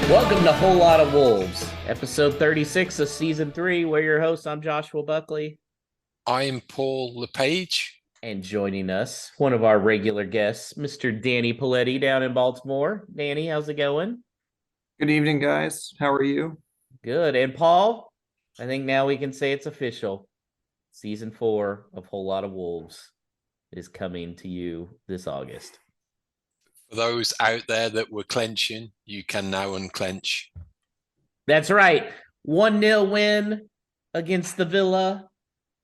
Welcome to Whole Lot of Wolves, episode 36 of season 3. We're your hosts. I'm Joshua Buckley. I'm Paul Lepage. And joining us, one of our regular guests, Mr. Danny Paletti down in Baltimore. Danny, how's it going? Good evening, guys. How are you? Good. And Paul, I think now we can say it's official. Season 4 of Whole Lot of Wolves is coming to you this August. For those out there that were clenching, you can now unclench. That's right. 1-0 win against the Villa.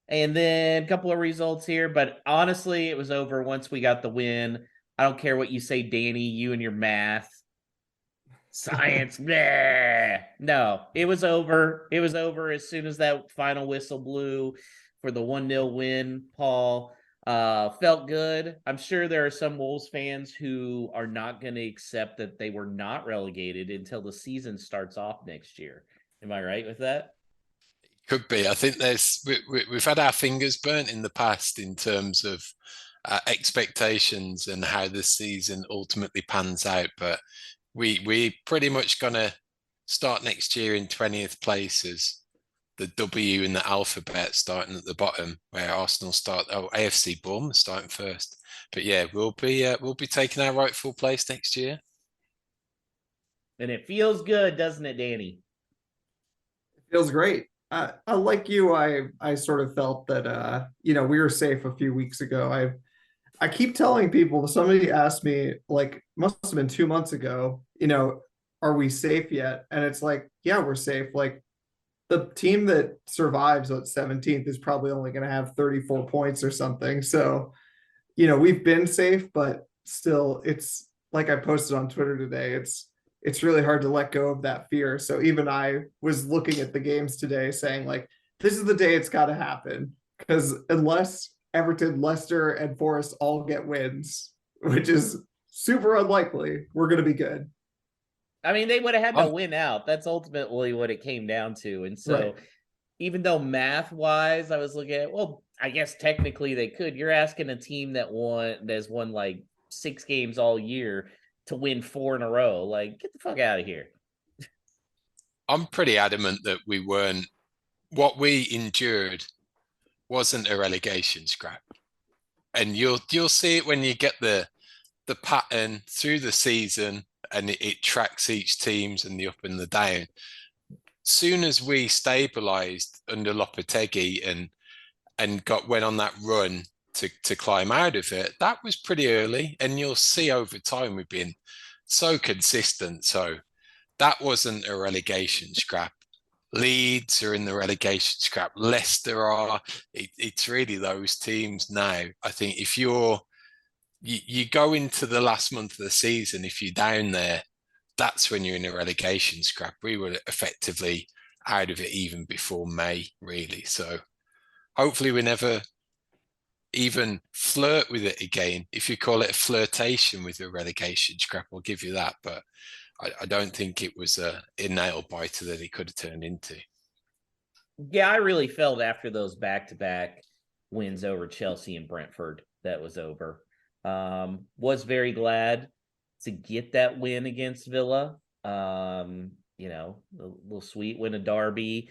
And then a couple of results here, but honestly, it was over once we got the win. I don't care what you say, Danny, you and your math, science, bleh. No, it was over. It was over as soon as that final whistle blew for the 1-0 win, Paul. Felt good. I'm sure there are some Wolves fans who are not going to accept that they were not relegated until the season starts off next year. Am I right with that? Could be. I think we've had our fingers burnt in the past in terms of expectations and how the season ultimately pans out. But we pretty much gonna start next year in 20th place as the W in the alphabet starting at the bottom, where Arsenal start. Oh, AFC Bournemouth starting first. But yeah, we'll be taking our rightful place next year. And it feels good, doesn't it, Danny? It feels great. Like you, I sort of felt that we were safe a few weeks ago. I keep telling people, somebody asked me, like, must have been 2 months ago, are we safe yet? And it's like, yeah, we're safe. Like, the team that survives at 17th is probably only going to have 34 points or something. So, we've been safe, but still, it's like I posted on Twitter today. It's really hard to let go of that fear. So even I was looking at the games today saying, like, this is the day it's got to happen. Because unless Everton, Leicester, and Forest all get wins, which is super unlikely, we're going to be good. I mean, they would have had to Um, win out. That's ultimately what it came down to. And so, Right. even though math wise, I was looking at, well, I guess technically they could. You're asking a team that's won like 6 games all year to win 4 in a row. Like, get the fuck out of here. I'm pretty adamant that we weren't. What we endured wasn't a relegation scrap, and you'll see it when you get the pattern through the season, and it tracks each teams and the up and the down. Soon as we stabilized under Lopetegui and went on that run to climb out of it, that was pretty early, and you'll see over time we've been so consistent. So that wasn't a relegation scrap. Leeds are in the relegation scrap. Leicester are. It's really those teams now. I think if you go into the last month of the season, if you're down there, that's when you're in a relegation scrap. We were effectively out of it even before May, really. So hopefully we never even flirt with it again. If you call it a flirtation with a relegation scrap, I'll give you that. But I don't think it was a nail biter that it could have turned into. Yeah, I really felt after those back-to-back wins over Chelsea and Brentford that was over. Was very glad to get that win against Villa. A little sweet win of Derby.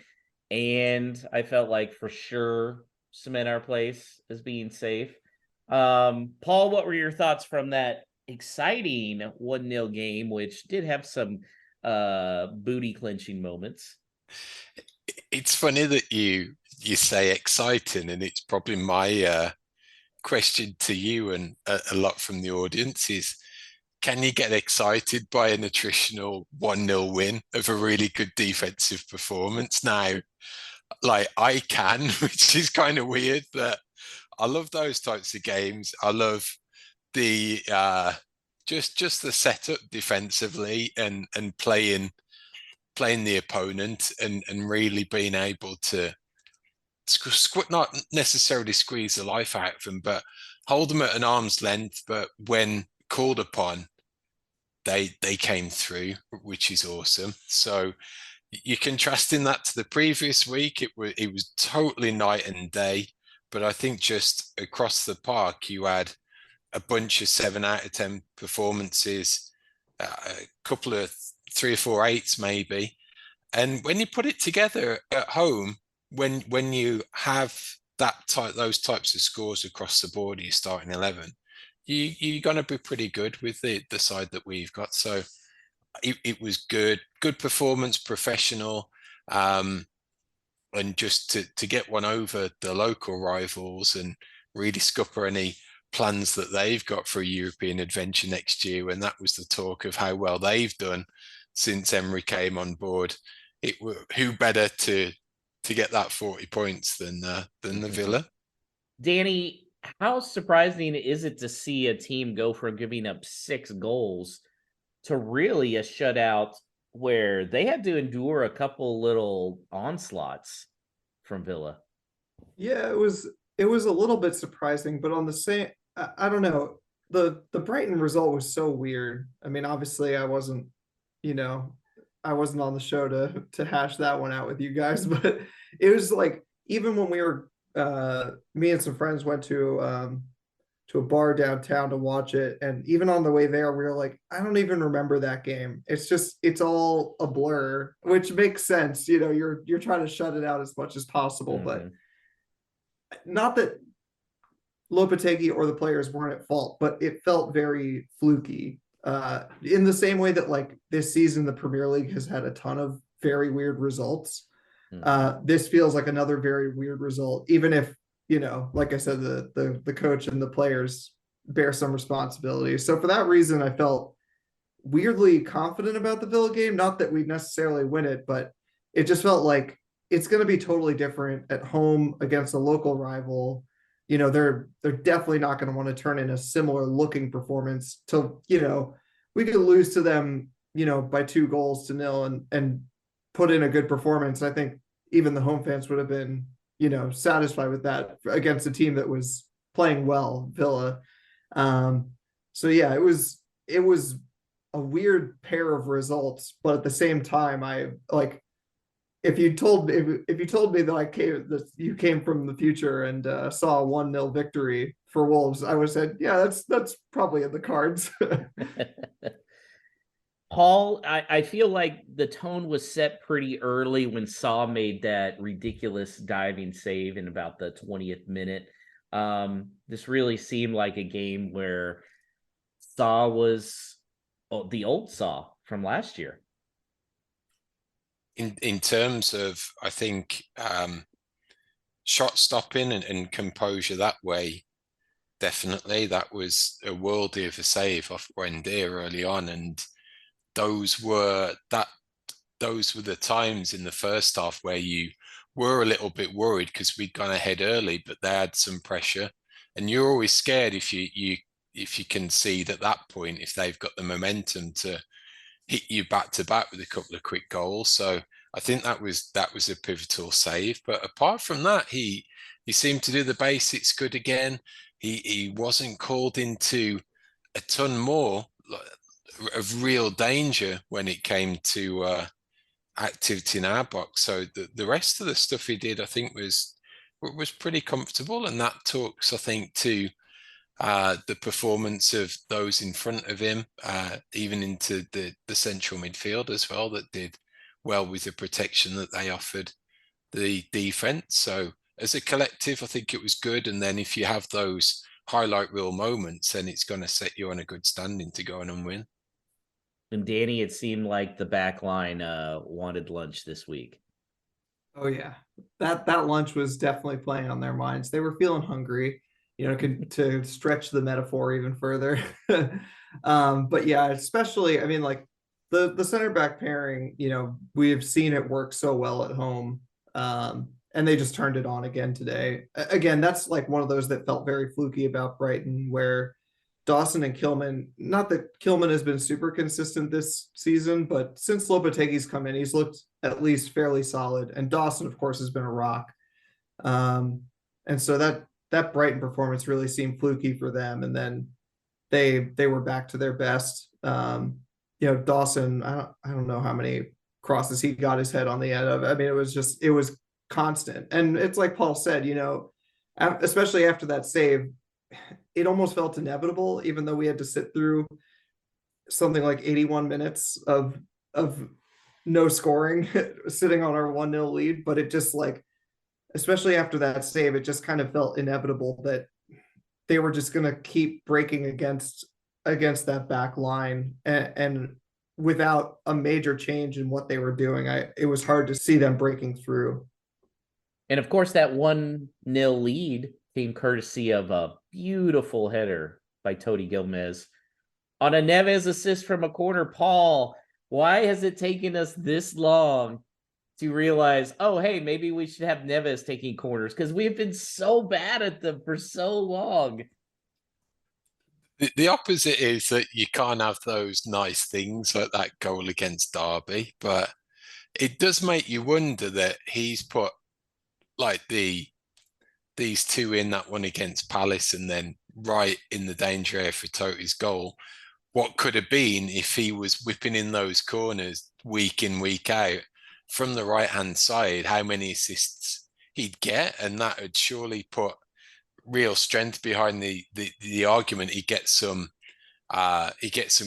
And I felt like for sure cement our place as being safe. Paul, what were your thoughts from that exciting 1-0 game, which did have some booty clenching moments? It's funny that you say exciting, and it's probably my question to you and a lot from the audience is, can you get excited by an attritional 1-0 win of a really good defensive performance? Now, like I can, which is kind of weird, but I love those types of games. I love the just the setup defensively and playing the opponent and really being able to not necessarily squeeze the life out of them, but hold them at an arm's length. But when called upon, they came through, which is awesome. So you're contrasting that to the previous week. It was totally night and day. But I think just across the park, you had a bunch of 7 out of 10 performances, a couple of 3 or 4 eights maybe. And when you put it together at home, when you have those types of scores across the board, you starting 11, you're going to be pretty good with the side that we've got. So it was good performance, professional, and just to get one over the local rivals and really scupper any plans that they've got for a European adventure next year. When that was the talk of how well they've done since Emery came on board, who better to get that 40 points than the Villa? Danny, how surprising is it to see a team go from giving up 6 goals to really a shutout where they had to endure a couple little onslaughts from Villa? Yeah, it was a little bit surprising, but on the same, I don't know. The Brighton result was so weird. I mean, obviously I wasn't, you know, I wasn't on the show to hash that one out with you guys, but it was like, even when we were me and some friends went to a bar downtown to watch it, and even on the way there we were like, I don't even remember that game. It's all a blur, which makes sense. You know, you're trying to shut it out as much as possible, but not that Lopetegui or the players weren't at fault, but it felt very fluky. In the same way that, like, this season the Premier League has had a ton of very weird results. This feels like another very weird result, even if, you know, like I said, the coach and the players bear some responsibility. So for that reason, I felt weirdly confident about the Villa game. Not that we'd necessarily win it, but it just felt like it's going to be totally different at home against a local rival. You know, they're definitely not going to want to turn in a similar looking performance to, you know, we could lose to them, you know, by 2-0 and put in a good performance. I think even the home fans would have been, you know, satisfied with that against a team that was playing well, Villa. So yeah, it was a weird pair of results, but at the same time, I like, if you told me that you came from the future and saw a 1-0 victory for Wolves, I would have said, yeah, that's probably in the cards. Paul, I feel like the tone was set pretty early when Saw made that ridiculous diving save in about the 20th minute. This really seemed like a game where Saw was the old Saw from last year. In terms of, I think, shot stopping and composure that way, definitely that was a worldie of a save off Buendia early on, and those were the times in the first half where you were a little bit worried because we'd gone ahead early, but they had some pressure, and you're always scared if you concede at that point, if they've got the momentum to hit you back to back with a couple of quick goals. So I think that was a pivotal save. But apart from that, he seemed to do the basics good again. He wasn't called into a ton more of real danger when it came to activity in our box. So the rest of the stuff he did, I think, was pretty comfortable, and that talks, I think, to the performance of those in front of him, even into the central midfield as well, that did well with the protection that they offered the defense. So as a collective, I think it was good. And then if you have those highlight reel moments, then it's going to set you on a good standing to go on and win. And Danny, it seemed like the back line wanted lunch this week. Oh yeah, that lunch was definitely playing on their minds. They were feeling hungry, you know, to stretch the metaphor even further. But yeah, especially, I mean, like the center back pairing, you know, we have seen it work so well at home, and they just turned it on again today. Again, that's like one of those that felt very fluky about Brighton, where Dawson and Kilman, not that Kilman has been super consistent this season, but since Lopetegui's come in, he's looked at least fairly solid. And Dawson, of course, has been a rock. And so that Brighton performance really seemed fluky for them. And then they were back to their best. You know, Dawson, I don't know how many crosses he got his head on the end of. I mean, it was constant. And it's like Paul said, you know, especially after that save, it almost felt inevitable, even though we had to sit through something like 81 minutes of of no scoring sitting on our 1-0 lead, but it just like, especially after that save, it just kind of felt inevitable that they were just going to keep breaking against that back line, and without a major change in what they were doing, it was hard to see them breaking through. And of course, that 1-0 lead came courtesy of a beautiful header by Toti Gomez on a Neves assist from a corner. Paul, why has it taken us this long to realize, oh, hey, maybe we should have Neves taking corners? Because we've been so bad at them for so long. The opposite is that you can't have those nice things like that goal against Derby, but it does make you wonder that he's put like these two in, that one against Palace and then right in the danger area for Toti's goal. What could have been if he was whipping in those corners week in, week out from the right-hand side, how many assists he'd get, and that would surely put real strength behind the argument. He gets some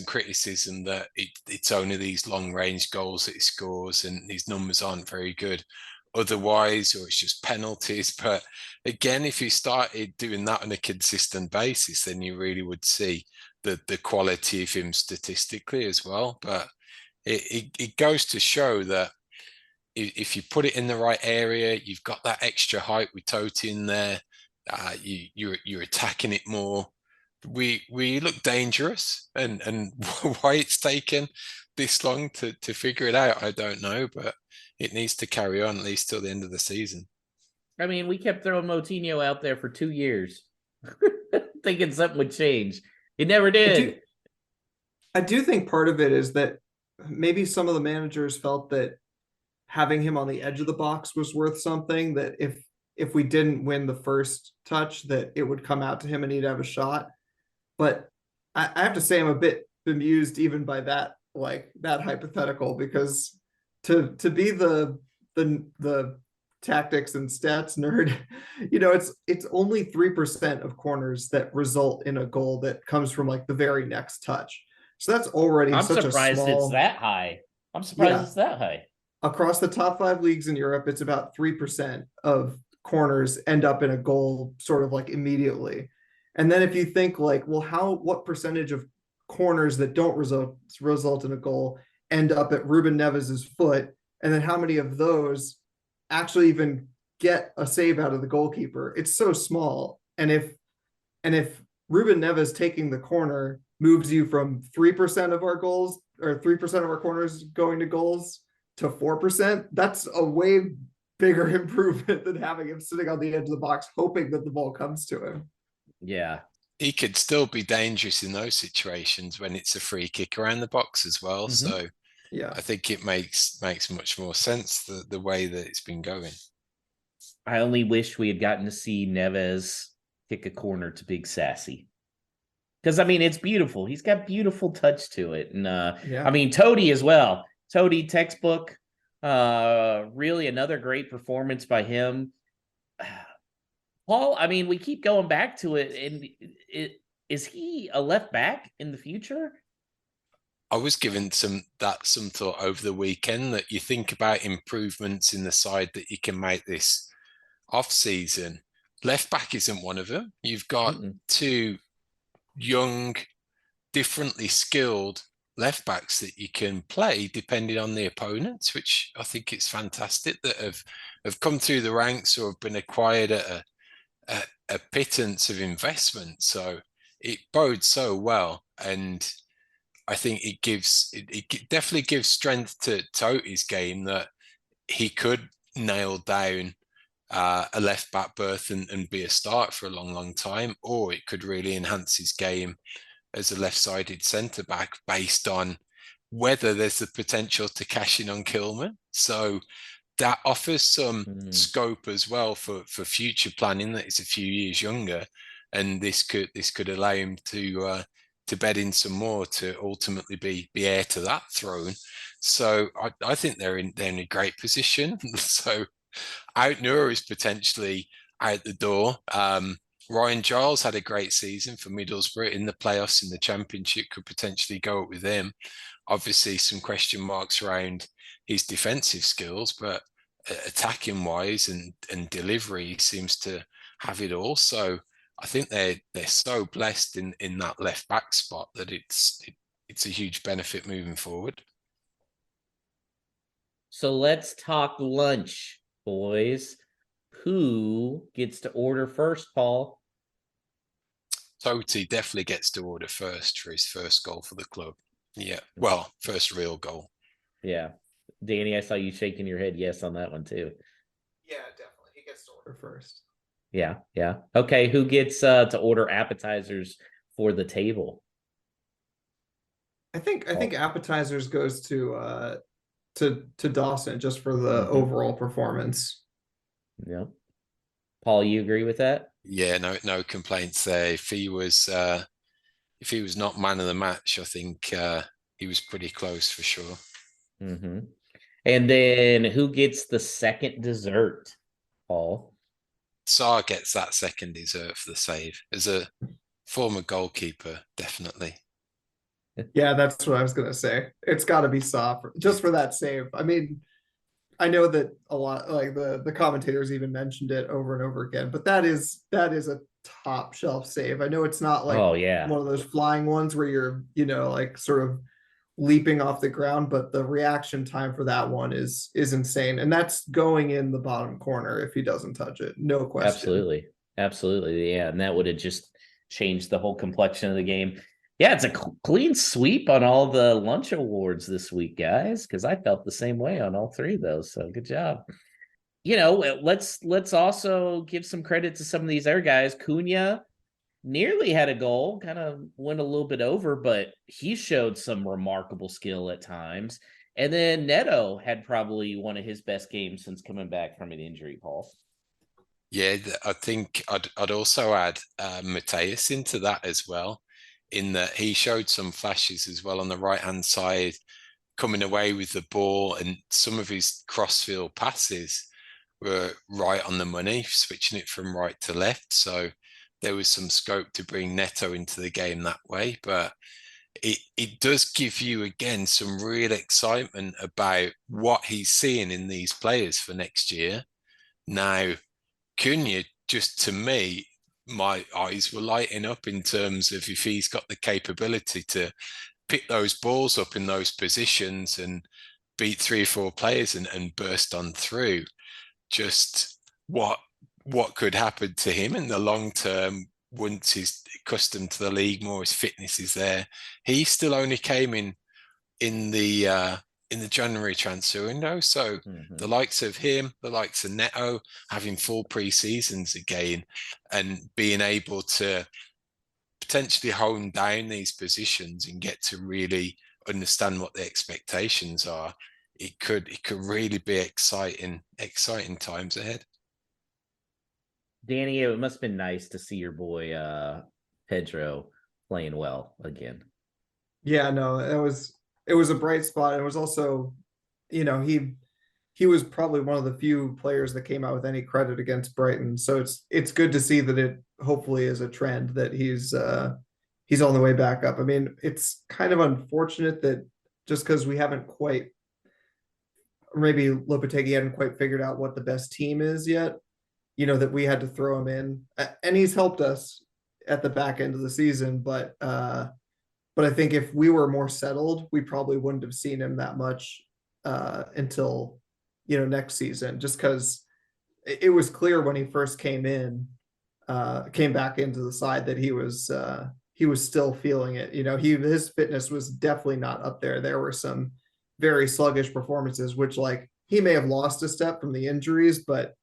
criticism that it's only these long range goals that he scores and his numbers aren't very good otherwise, or it's just penalties. But again, if you started doing that on a consistent basis, then you really would see the quality of him statistically as well. But it goes to show that if you put it in the right area, you've got that extra height with Totti in there, you're attacking it more. We look dangerous, and why it's taken this long to figure it out, I don't know, but it needs to carry on at least till the end of the season. I mean, we kept throwing Moutinho out there for 2 years, thinking something would change. It never did. I do think part of it is that maybe some of the managers felt that having him on the edge of the box was worth something, that if we didn't win the first touch, that it would come out to him and he'd have a shot. But I have to say I'm a bit bemused even by that, like that hypothetical, because to be the tactics and stats nerd, it's only 3% of corners that result in a goal that comes from like the very next touch. So that's already such a small. It's that high. I'm surprised it's that high. Across the top 5 leagues in Europe, it's about 3% of corners end up in a goal sort of like immediately. And then if you think like, well, what percentage of corners that don't result in a goal end up at Ruben Neves's foot, and then how many of those actually even get a save out of the goalkeeper? It's so small. And if Ruben Neves taking the corner moves you from 3% of our goals, or 3% of our corners going to goals, to 4%, that's a way bigger improvement than having him sitting on the edge of the box hoping that the ball comes to him. Yeah. He could still be dangerous in those situations when it's a free kick around the box as well. Mm-hmm. So yeah, I think it makes much more sense the way that it's been going. I only wish we had gotten to see Neves kick a corner to Big Sassy. Because, I mean, it's beautiful. He's got beautiful touch to it. And, I mean, Toti as well. Toti, textbook. Really another great performance by him. Paul, I mean, we keep going back to it. And is he a left back in the future? I was given some thought over the weekend, that you think about improvements in the side that you can make this off season. Left back isn't one of them. You've got two young, differently skilled left backs that you can play depending on the opponents, which I think it's fantastic that have come through the ranks or have been acquired at a pittance of investment. So it bodes so well, and I think it definitely gives strength to Toti's game, that he could nail down a left back berth and be a start for a long time, or it could really enhance his game as a left-sided centre back based on whether there's the potential to cash in on Kilman. So that offers some scope as well for future planning, that it's a few years younger, and this could allow him to bed in some more to ultimately be heir to that throne. So I think they're in a great position. So Out Noor is potentially out the door. Ryan Giles had a great season for Middlesbrough in the playoffs in the Championship, could potentially go up with him. Obviously, some question marks around his defensive skills, but attacking wise and delivery, he seems to have it all. So I think they're so blessed in that left back spot that it's a huge benefit moving forward. So let's talk lunch, boys. Who gets to order first, Paul? Totti definitely gets to order first for his first goal for the club. Yeah, well, first real goal. Yeah. Danny, I saw you shaking your head yes on that one too. Yeah, definitely. He gets to order first. Yeah, yeah. Okay, who gets to order appetizers for the table? I think appetizers goes to Dawson just for the Mhm. overall performance. Yeah. Paul, you agree with that? Yeah, no complaints there. If he was not man of the match, I think he was pretty close for sure. Mm-hmm. And then who gets the second dessert, Paul? Saar gets that second dessert for the save. As a former goalkeeper, definitely. Yeah, that's what I was gonna say. It's got to be soft just for that save. I mean, I know that a lot, like the commentators even mentioned it over and over again, but that is a top shelf save. I know it's not like Oh, yeah. one of those flying ones where you're, like sort of leaping off the ground, but the reaction time for that one is insane. And that's going in the bottom corner if he doesn't touch it. No question. Absolutely. Absolutely. Yeah. And that would have just changed the whole complexion of the game. Yeah, it's a clean sweep on all the lunch awards this week, guys, because I felt the same way on all three of those. So good job. Let's also give some credit to some of these other guys. Cunha nearly had a goal, kind of went a little bit over, but he showed some remarkable skill at times. And then Neto had probably one of his best games since coming back from an injury, Paul. Yeah, I think I'd also add Mateus into that as well, in that he showed some flashes as well on the right hand side, coming away with the ball, and some of his crossfield passes were right on the money, switching it from right to left. So there was some scope to bring Neto into the game that way. But it does give you again some real excitement about what he's seeing in these players for next year. Now, Cunha, just to me, my eyes were lighting up in terms of if he's got the capability to pick those balls up in those positions and beat 3 or 4 players and burst on through. Just what could happen to him in the long term once he's accustomed to the league more, his fitness is there. He still only came in the January transfer window. So the likes of him, the likes of Neto, having full pre-seasons again and being able to potentially hone down these positions and get to really understand what the expectations are, it could really be exciting times ahead. Danny, it must have been nice to see your boy Pedro playing well again. Yeah, no, it was a bright spot. It was also, he was probably one of the few players that came out with any credit against Brighton. So it's good to see that it hopefully is a trend that he's on the way back up. I mean, it's kind of unfortunate that just because we haven't quite, or maybe Lopetegui hadn't quite figured out what the best team is yet, that we had to throw him in. And he's helped us at the back end of the season, but I think if we were more settled, we probably wouldn't have seen him that much until next season. Just because it was clear when he first came back into the side that he was still feeling it. His fitness was definitely not up there. There were some very sluggish performances, which like he may have lost a step from the injuries, but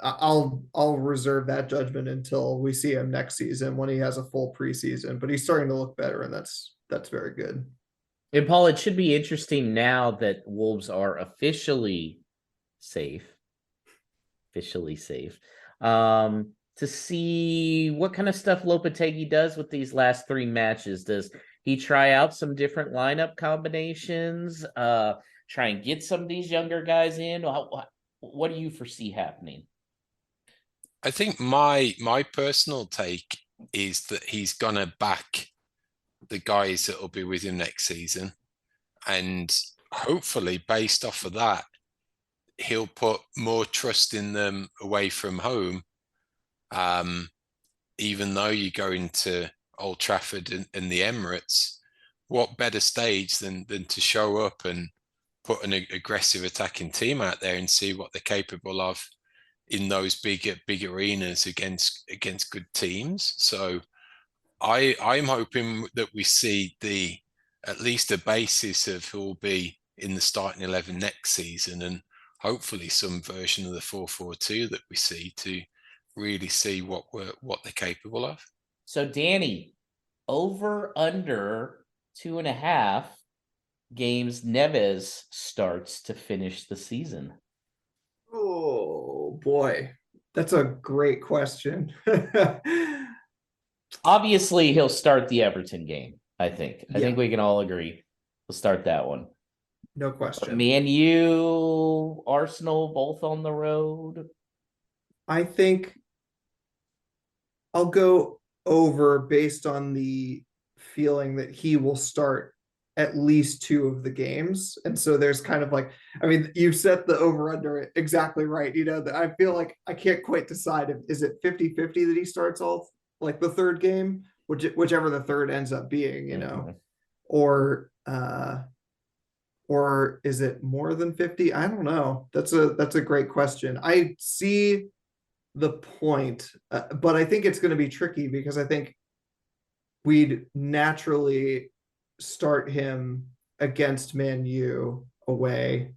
I'll reserve that judgment until we see him next season when he has a full preseason. But he's starting to look better, and that's very good. And Paul, it should be interesting now that Wolves are officially safe, to see what kind of stuff Lopetegui does with these last 3 matches. Does he try out some different lineup combinations? Try and get some of these younger guys in? What do you foresee happening? I think my personal take is that he's gonna back the guys that will be with him next season, and hopefully, based off of that, he'll put more trust in them away from home. Even though you go into Old Trafford and the Emirates, what better stage than to show up and put an aggressive attacking team out there and see what they're capable of in those big arenas against good teams. So I'm hoping that we see at least a basis of who will be in the starting 11 next season, and hopefully some version of the 4-4-2 that we see to really see what they're capable of. So Danny, over under 2.5 games Neves starts to finish the season. Oh boy, that's a great question. Obviously, he'll start the Everton game. I think Yeah. we can all agree. We'll start that one. No question. Man U, Arsenal, both on the road. I think I'll go over based on the feeling that he will start at least 2 of the games. And so there's kind of like, I mean, you set the over under exactly right. You know, that I feel like I can't quite decide if is it 50-50 that he starts all like the third game, whichever the third ends up being, you know, or is it more than 50? I don't know. That's a great question. I see the point, but I think it's going to be tricky because I think we'd naturally start him against Man U away,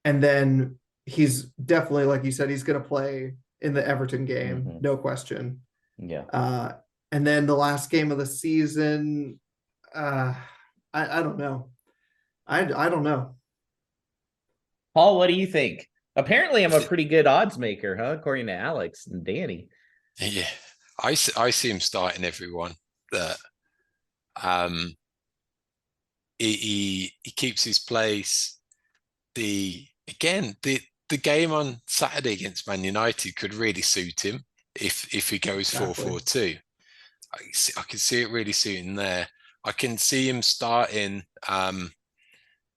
and then he's definitely, like you said, he's going to play in the Everton game, no question. Yeah. And then the last game of the season, I don't know. I don't know. Paul, what do you think? Apparently, I'm a pretty good odds maker, huh? According to Alex and Danny. Yeah, I see him starting everyone. That he keeps his place. The game on Saturday against Man United could really suit him if he goes 4-4-2. I can see it really suiting there. I can see him starting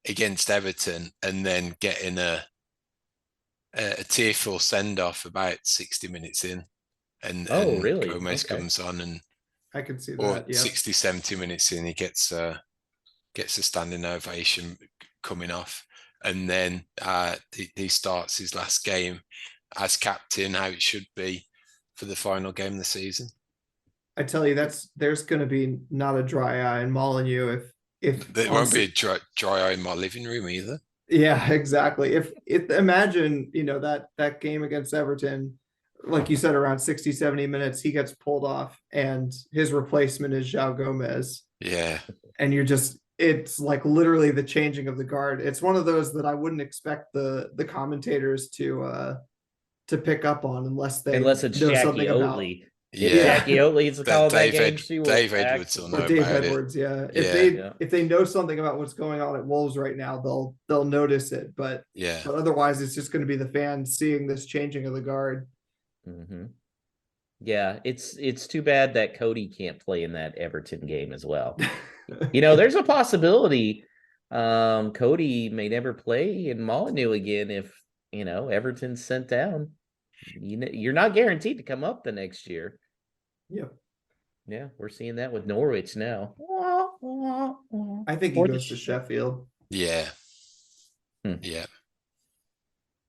against Everton and then getting a tearful send off about 60 minutes in, and really? Gomez comes on, and I can see or that. Yeah, 60, 70 minutes in, he gets a standing ovation coming off, and then he starts his last game as captain, how it should be for the final game of the season. I tell you, there's going to be not a dry eye in Molineux if there won't be a dry eye in my living room either. Yeah, exactly. If imagine, you know, that game against Everton, like you said, around 60, 70 minutes, he gets pulled off and his replacement is João Gomez. Yeah. And it's like literally the changing of the guard. It's one of those that I wouldn't expect the commentators to pick up on unless it's know Jackie something Oatley. about. If Jackie Oatley's calling that game, she will. Dave Edwards will know or Dave about Edwards, it. yeah. Yeah. If they know something about what's going on at Wolves right now, they'll notice it. But otherwise, it's just going to be the fans seeing this changing of the guard. Yeah, it's too bad that Cody can't play in that Everton game as well. You know, there's a possibility Cody may never play in Molineux again if, you know, Everton's sent down. You're not guaranteed to come up the next year. Yep. Yeah, we're seeing that with Norwich now. I think he goes to Sheffield. Yeah. Yeah.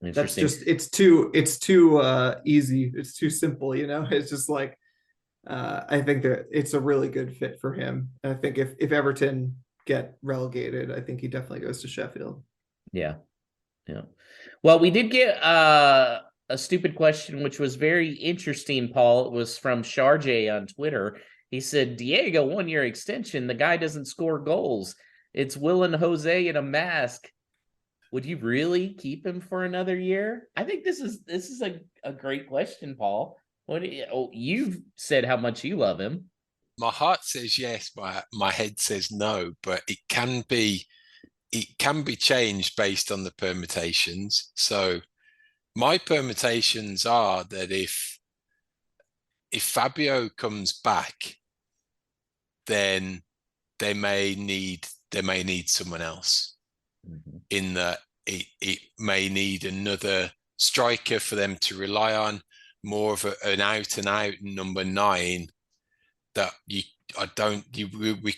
That's just it's too easy. It's too simple, you know. It's just like I think that it's a really good fit for him. And I think if Everton get relegated, I think he definitely goes to Sheffield. Yeah. Well, we did get a stupid question, which was very interesting, Paul. It was from Sharjay on Twitter. He said, Diego, 1-year extension. The guy doesn't score goals. It's Will and Jose in a mask. Would you really keep him for another year? I think this is a great question, Paul. You've said how much you love him. My heart says yes, my head says no, but it can be changed based on the permutations. So My permutations are that if Fabio comes back, then they may need someone else. In that it may need another striker for them to rely on, more of an out and out number 9 that we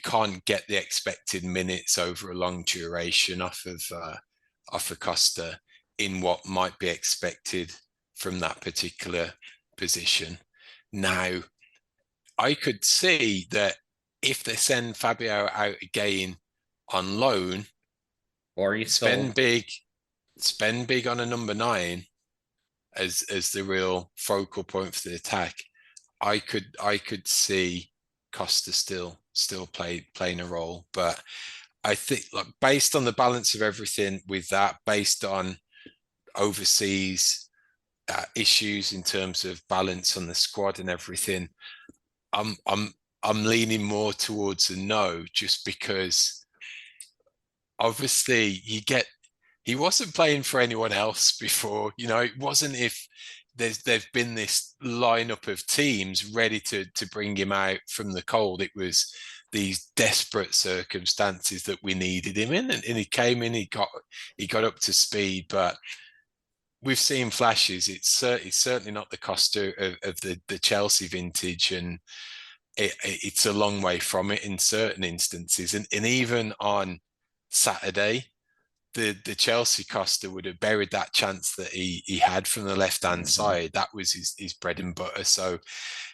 can't get the expected minutes over a long duration off of Costa in what might be expected from that particular position. Now, I could see that if they send Fabio out again on loan, or you spend big on a number 9 as the real focal point for the attack. I could see Costa still playing a role, but I think, like, based on the balance of everything with that, based on overseas issues in terms of balance on the squad and everything, I'm leaning more towards a no, just because obviously he wasn't playing for anyone else before. It wasn't if there's been this lineup of teams ready to bring him out from the cold. It was these desperate circumstances that we needed him in, and he came in, he got up to speed, but we've seen flashes. It's certainly not the Costa of the Chelsea vintage, and it's a long way from it in certain instances. And even on Saturday, the Chelsea Costa would have buried that chance that he had from the left-hand side. That was his bread and butter. So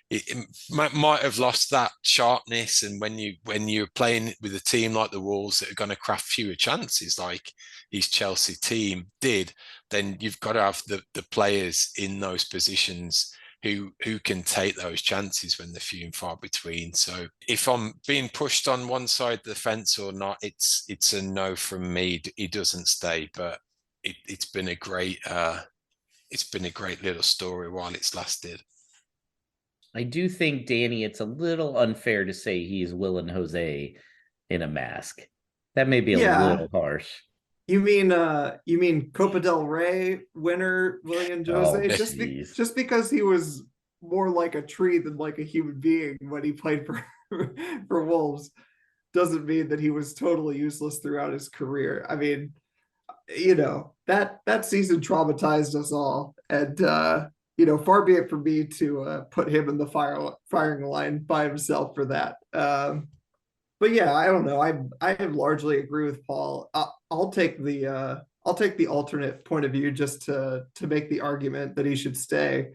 it might have lost that sharpness. And when you're playing with a team like the Wolves that are going to craft fewer chances, like his Chelsea team did, then you've got to have the players in those positions who can take those chances when they're few and far between. So if I'm being pushed on one side of the fence or not, it's a no from me. He doesn't stay, but it's been a great little story while it's lasted. I do think, Danny, it's a little unfair to say he's Will and Jose in a mask. That may be a little harsh. You mean Copa del Rey winner William Jose? Just because he was more like a tree than like a human being when he played for for Wolves doesn't mean that he was totally useless throughout his career. I mean, that season traumatized us all, and far be it for me to put him in the firing line by himself for that. But yeah, I don't know. I largely agree with Paul. I'll take the alternate point of view just to make the argument that he should stay.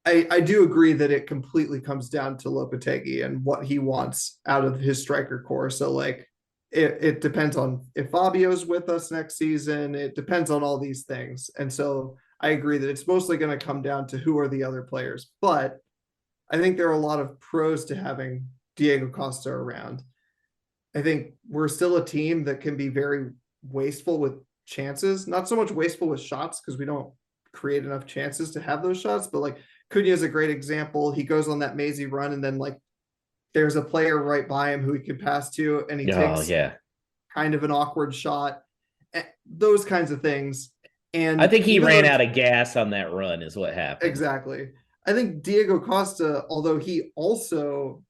I do agree that it completely comes down to Lopetegui and what he wants out of his striker core. So like it depends on if Fabio's with us next season. It depends on all these things. And so I agree that it's mostly going to come down to who are the other players. But I think there are a lot of pros to having Diego Costa around. I think we're still a team that can be very wasteful with chances, not so much wasteful with shots because we don't create enough chances to have those shots, but like Cunha is a great example. He goes on that mazy run and then like there's a player right by him who he could pass to and he takes kind of an awkward shot, those kinds of things. And I think he ran out of gas on that run is what happened. Exactly. I think Diego Costa, although he also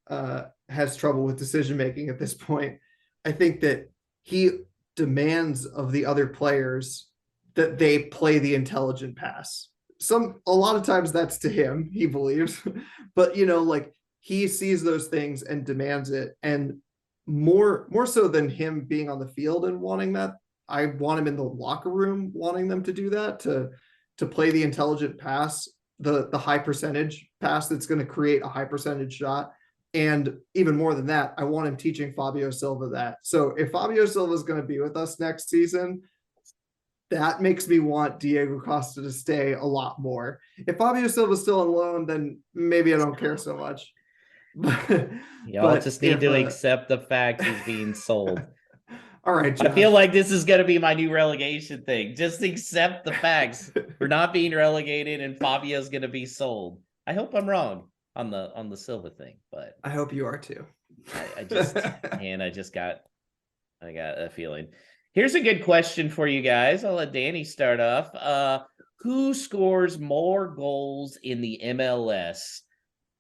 has trouble with decision making at this point, I think that he demands of the other players that they play the intelligent pass. A lot of times that's to him, he believes, but like he sees those things and demands it. And more so than him being on the field and wanting that, I want him in the locker room wanting them to do that, to play the intelligent pass, the high percentage pass that's going to create a high percentage shot. And even more than that, I want him teaching Fabio Silva that. So if Fabio Silva is going to be with us next season, that makes me want Diego Costa to stay a lot more. If Fabio Silva is still on loan, then maybe I don't care so much. Y'all just need to accept the fact he's being sold. All right, Josh. I feel like this is going to be my new relegation thing. Just accept the facts. We're not being relegated, and Fabio's going to be sold. I hope I'm wrong on the Silva thing, but I hope you are too. I got a feeling. Here's a good question for you guys. I'll let Danny start off. Who scores more goals in the MLS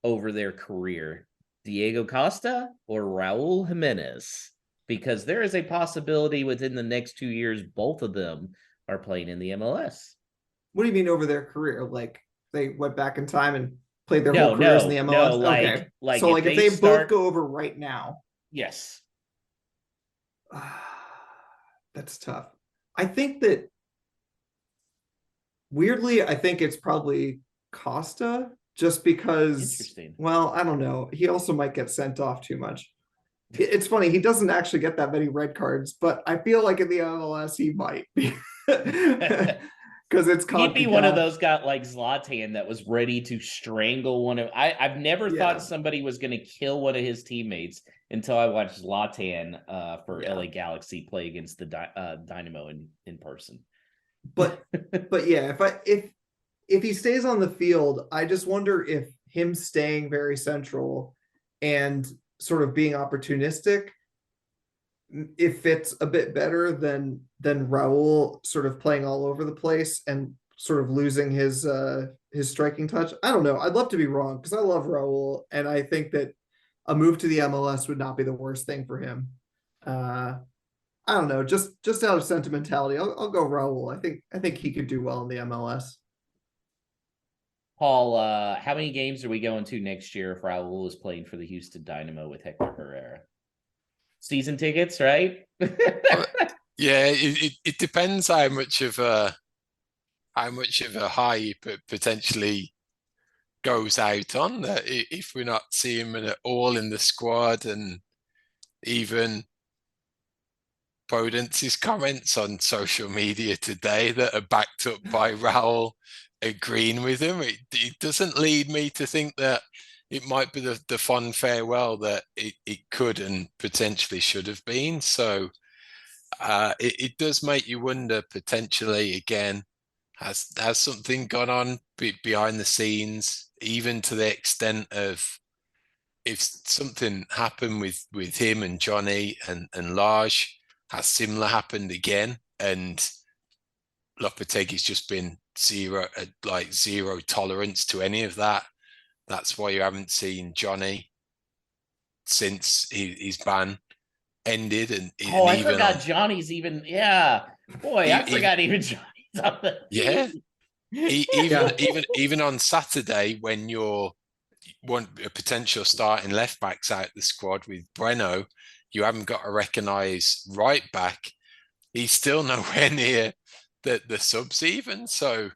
over their career? Diego Costa or Raul Jimenez? Because there is a possibility within the next 2 years, both of them are playing in the MLS. What do you mean over their career? Like they went back in time and played their No, whole careers in the no, MLS? no. Okay. Like So if like if they they both start, go over right now, yes. that's tough. I think that weirdly, I think it's probably Costa just because, Interesting. well, I don't know. He also might get sent off too much. It's funny, he doesn't actually get that many red cards, but I feel like in the MLS he might be. Because it's He'd be one of CONCACAF. those got like Zlatan that was ready to strangle one of. I've never Yeah. thought somebody was going to kill one of his teammates until I watched Zlatan for Yeah. LA Galaxy play against the Dynamo in person. But yeah, if he stays on the field, I just wonder if him staying very central and sort of being opportunistic, if it's a bit better than Raul sort of playing all over the place and sort of losing his striking touch. I don't know. I'd love to be wrong because I love Raul and I think that a move to the MLS would not be the worst thing for him. I don't know, just out of sentimentality, I'll go Raul. I think he could do well in the MLS. Paul, how many games are we going to next year if Raul is playing for the Houston Dynamo with Hector Herrera? Season tickets, right? Yeah, it depends how much of a high he potentially goes out on. That if we're not seeing him at all in the squad, and even Podence's comments on social media today that are backed up by Raul agreeing with him, it doesn't lead me to think that it might be the fond farewell that it could and potentially should have been. So it does make you wonder potentially again, has something gone on behind the scenes, even to the extent of if something happened with him and Johnny and Lage, has similar happened again, and Lopetegui's just been zero tolerance to any of that. That's why you haven't seen Johnny since his ban ended, and I even forgot Johnny's even. Yeah, boy, I forgot even Johnny's on the yeah. team. Even on Saturday, when you're a potential starting left backs out the squad with Breno, you haven't got to recognise right back. He's still nowhere near the subs even. So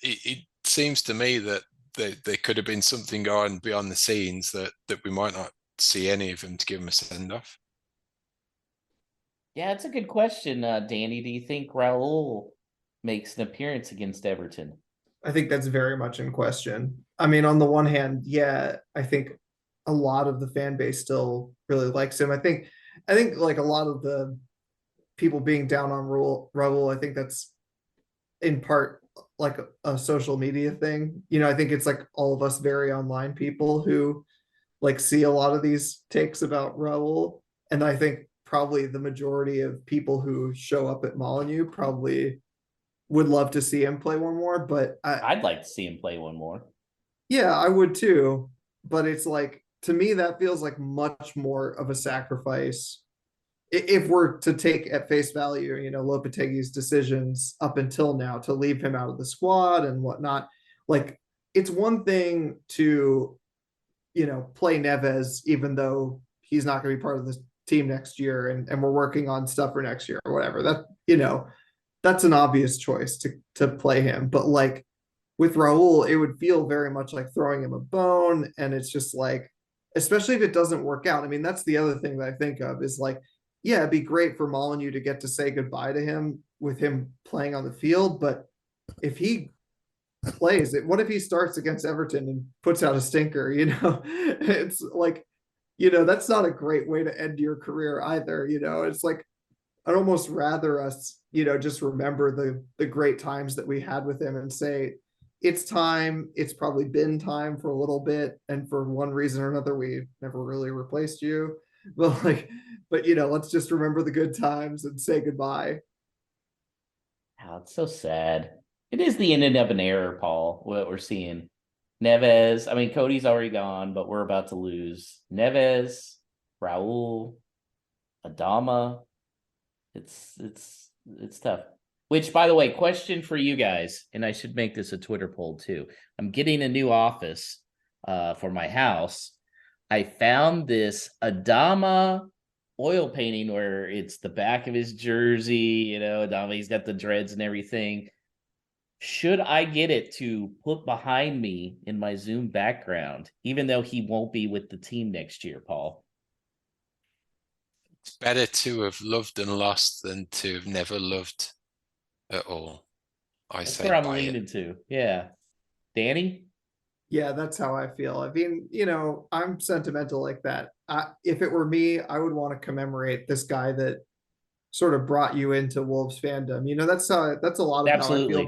it seems to me that there could have been something going beyond the scenes that we might not see any of them to give him a send off. Yeah, it's a good question, Danny. Do you think Raul makes an appearance against Everton? I think that's very much in question. I mean, on the one hand, yeah, I think a lot of the fan base still really likes him. I think like a lot of the people being down on Raul, I think that's in part like a social media thing. You know, I think it's like all of us very online people who like see a lot of these takes about Raul. And I think probably the majority of people who show up at Molyneux probably would love to see him play one more, but I'd like to see him play one more. yeah, I would too. But it's like, to me, that feels like much more of a sacrifice. If we're to take at face value, you know, Lopetegui's decisions up until now to leave him out of the squad and whatnot, like it's one thing to, you know, play Neves, even though he's not going to be part of this team next year and we're working on stuff for next year or whatever. That, you know, that's an obvious choice to play him. But like with Raul, it would feel very much like throwing him a bone. And it's just like, especially if it doesn't work out. I mean, that's the other thing that I think of is like, yeah, it'd be great for Molyneux to get to say goodbye to him with him playing on the field. But if he plays it, what if he starts against Everton and puts out a stinker? You know, it's like, you know, that's not a great way to end your career either. You know, it's like, I'd almost rather us, you know, just remember the great times that we had with him and say, it's time. It's probably been time for a little bit. And for one reason or another, we never really replaced you. But like, but you know, let's just remember the good times and say goodbye. Oh, it's so sad. It is the ending of an era, Paul, what we're seeing. Neves, I mean, Cody's already gone, but we're about to lose. Neves, Raul, Adama. It's tough. Which, by the way, question for you guys, and I should make this a Twitter poll too. I'm getting a new office for my house. I found this Adama oil painting where it's the back of his jersey, Adama, he's got the dreads and everything. Should I get it to put behind me in my Zoom background, even though he won't be with the team next year, Paul? It's better to have loved and lost than to have never loved at all. That's say where I'm buy leaning it. to. Yeah. Danny? Yeah, that's how I feel. I mean, I'm sentimental like that. If it were me, I would want to commemorate this guy that sort of brought you into Wolves fandom. That's a lot of how I feel Absolutely.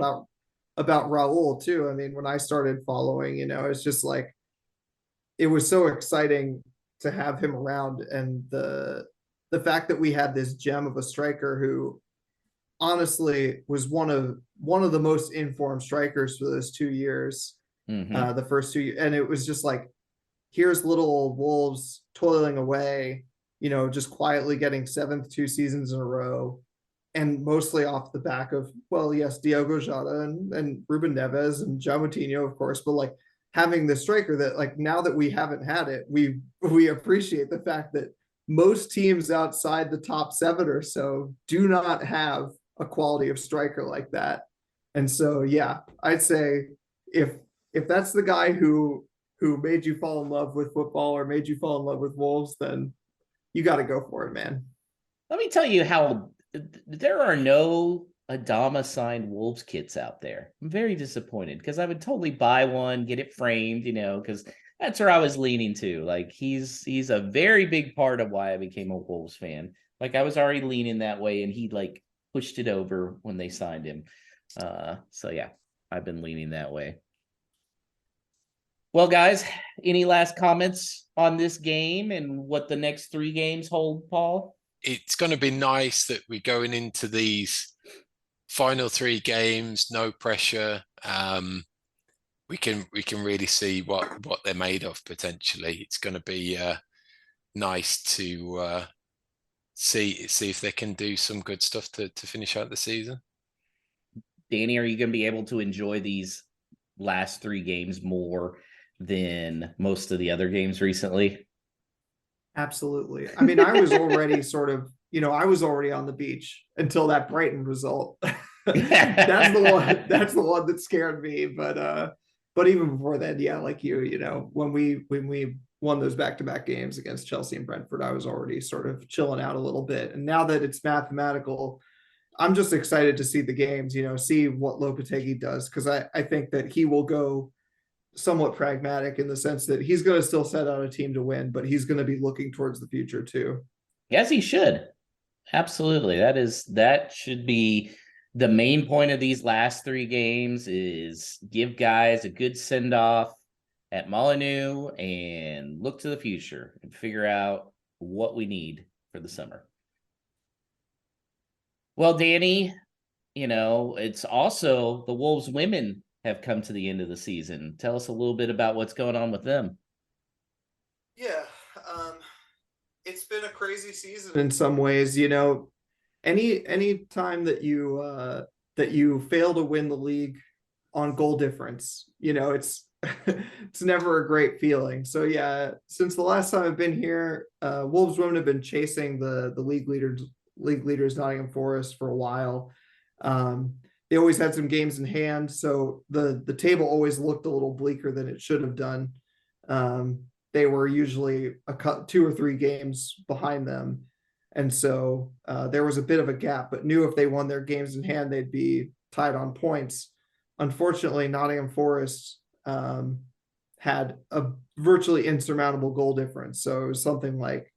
about Raul too. I mean, when I started following, it's just like it was so exciting to have him around, and the fact that we had this gem of a striker who honestly was one of the most informed strikers for those 2 years, Mm-hmm. the first 2 years, and it was just like, here's little old Wolves toiling away, just quietly getting seventh 2 seasons in a row, and mostly off the back of, well, yes, Diogo Jota and Ruben Neves and João Moutinho, of course, but like having the striker that, like, now that we haven't had it, we appreciate the fact that most teams outside the top seven or so do not have a quality of striker like that. And so, yeah, I'd say if that's the guy who made you fall in love with football or made you fall in love with Wolves, then you got to go for it, man. Let me tell you how there are no Adama signed Wolves kits out there. I'm very disappointed because I would totally buy one, get it framed, because that's where I was leaning to. Like he's a very big part of why I became a Wolves fan. Like I was already leaning that way, and he like pushed it over when they signed him. So yeah, I've been leaning that way. Well, guys, any last comments on this game and what the next 3 games hold, Paul? It's going to be nice that we're going into these final 3 games, no pressure. We can really see what they're made of potentially. It's going to be nice to see if they can do some good stuff to finish out the season. Danny, are you going to be able to enjoy these last 3 games more than most of the other games recently? Absolutely. I mean, I was already sort of, I was already on the beach until that Brighton result. That's the one that scared me. But even before then, yeah, like when we won those back-to-back games against Chelsea and Brentford, I was already sort of chilling out a little bit. And now that it's mathematical, I'm just excited to see the games, see what Lopetegui does, because I think that he will go somewhat pragmatic in the sense that he's going to still set out a team to win, but he's going to be looking towards the future too. Yes, he should. Absolutely. That should be the main point of these last 3 games, is give guys a good send-off at Molyneux and look to the future and figure out what we need for the summer. Well, Danny, it's also the Wolves women have come to the end of the season. Tell us a little bit about what's going on with them. Yeah, it's been a crazy season in some ways. Any time that you fail to win the league on goal difference, it's it's never a great feeling. So yeah, since the last time I've been here, Wolves women have been chasing the league leaders Nottingham Forest for a while. They always had some games in hand, so the table always looked a little bleaker than it should have done. They were usually 2 or 3 games behind them, and so there was a bit of a gap, but knew if they won their games in hand, they'd be tied on points. Unfortunately, Nottingham Forest had a virtually insurmountable goal difference, so it was something like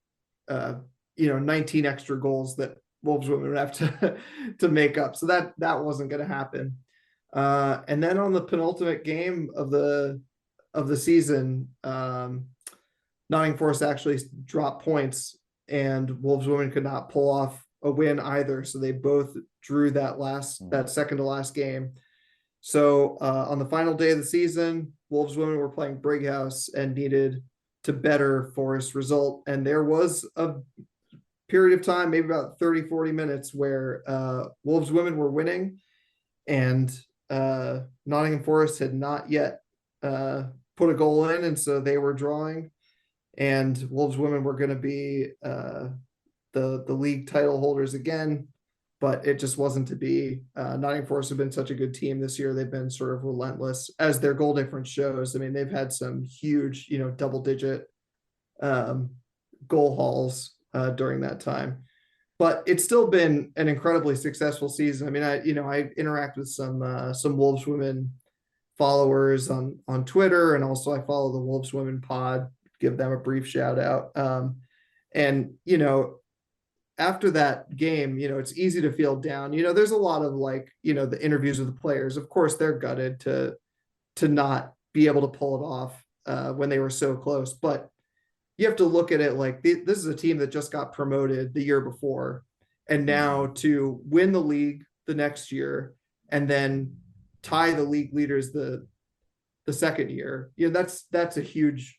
19 extra goals that Wolves women would have to make up. So that wasn't going to happen. And then on the penultimate game of the season, Nottingham Forest actually dropped points, and Wolves women could not pull off a win either. So they both drew that second to last game. So on the final day of the season, Wolves women were playing Brighouse and needed to better Forest result. And there was a period of time, maybe about 30, 40 minutes, where Wolves women were winning and Nottingham Forest had not yet put a goal in. And so they were drawing. And Wolves women were going to be the league title holders again, but it just wasn't to be. Nottingham Forest have been such a good team this year. They've been sort of relentless, as their goal difference shows. I mean, they've had some huge, double-digit goal hauls during that time. But it's still been an incredibly successful season. I mean, I interact with some Wolves women followers on Twitter, and also I follow the Wolves Women Pod. Give them a brief shout out. And after that game, it's easy to feel down. There's a lot of the interviews with the players. Of course, they're gutted to not be able to pull it off when they were so close. But you have to look at it like this is a team that just got promoted the year before, and now to win the league the next year and then tie the league leaders the second year. That's a huge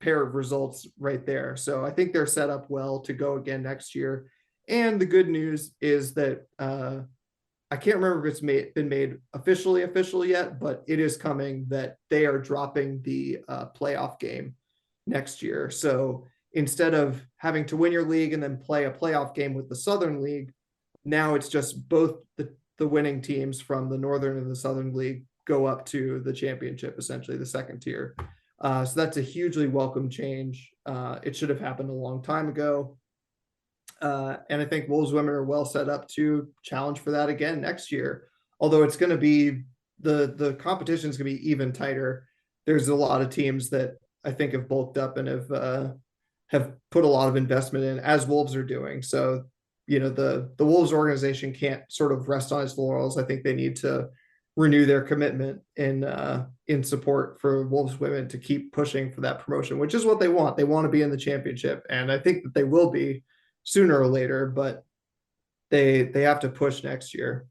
pair of results right there. So I think they're set up well to go again next year. And the good news is that I can't remember if it's been made officially official yet, but it is coming that they are dropping the playoff game next year. So instead of having to win your league and then play a playoff game with the Southern League, now it's just both the winning teams from the Northern and the Southern League go up to the championship, essentially the second tier. So that's a hugely welcome change. It should have happened a long time ago. And I think Wolves women are well set up to challenge for that again next year. Although it's going to be the competition is going to be even tighter. There's a lot of teams that I think have bulked up and have put a lot of investment in, as Wolves are doing. So the Wolves organization can't sort of rest on its laurels. I think they need to renew their commitment in support for Wolves women to keep pushing for that promotion, which is what they want. They want to be in the championship, and I think that they will be sooner or later, but they have to push next year.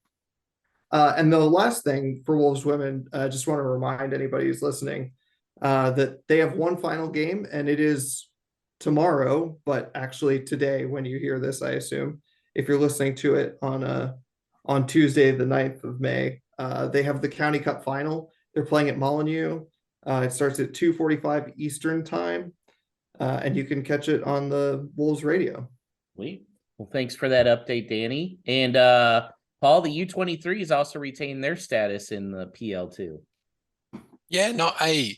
And the last thing for Wolves women, I just want to remind anybody who's listening that they have one final game, and it is tomorrow, but actually today when you hear this, I assume, if you're listening to it on Tuesday, the 9th of May, they have the County Cup final. They're playing at Molineux. It starts at 2:45 Eastern time, and you can catch it on the Wolves radio. Well, thanks for that update, Danny. And Paul, the U23s also retain their status in the PL2. Yeah, not a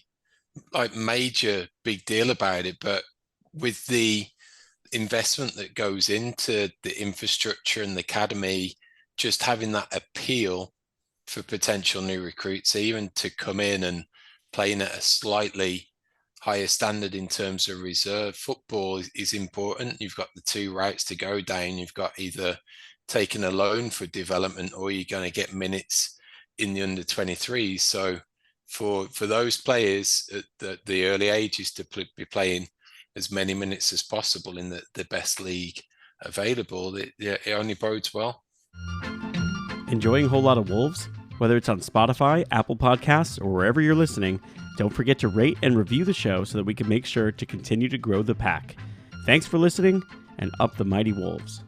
major big deal about it, but with the investment that goes into the infrastructure and the academy, just having that appeal for potential new recruits, even to come in and playing at a slightly higher standard in terms of reserve football is important. You've got the two routes to go down. You've got either taking a loan for development, or you're going to get minutes in the under 23s. So for those players at the early ages to be playing as many minutes as possible in the best league available, it only bodes well. Enjoying a whole lot of Wolves? Whether it's on Spotify, Apple Podcasts, or wherever you're listening, don't forget to rate and review the show so that we can make sure to continue to grow the pack. Thanks for listening, and up the mighty Wolves.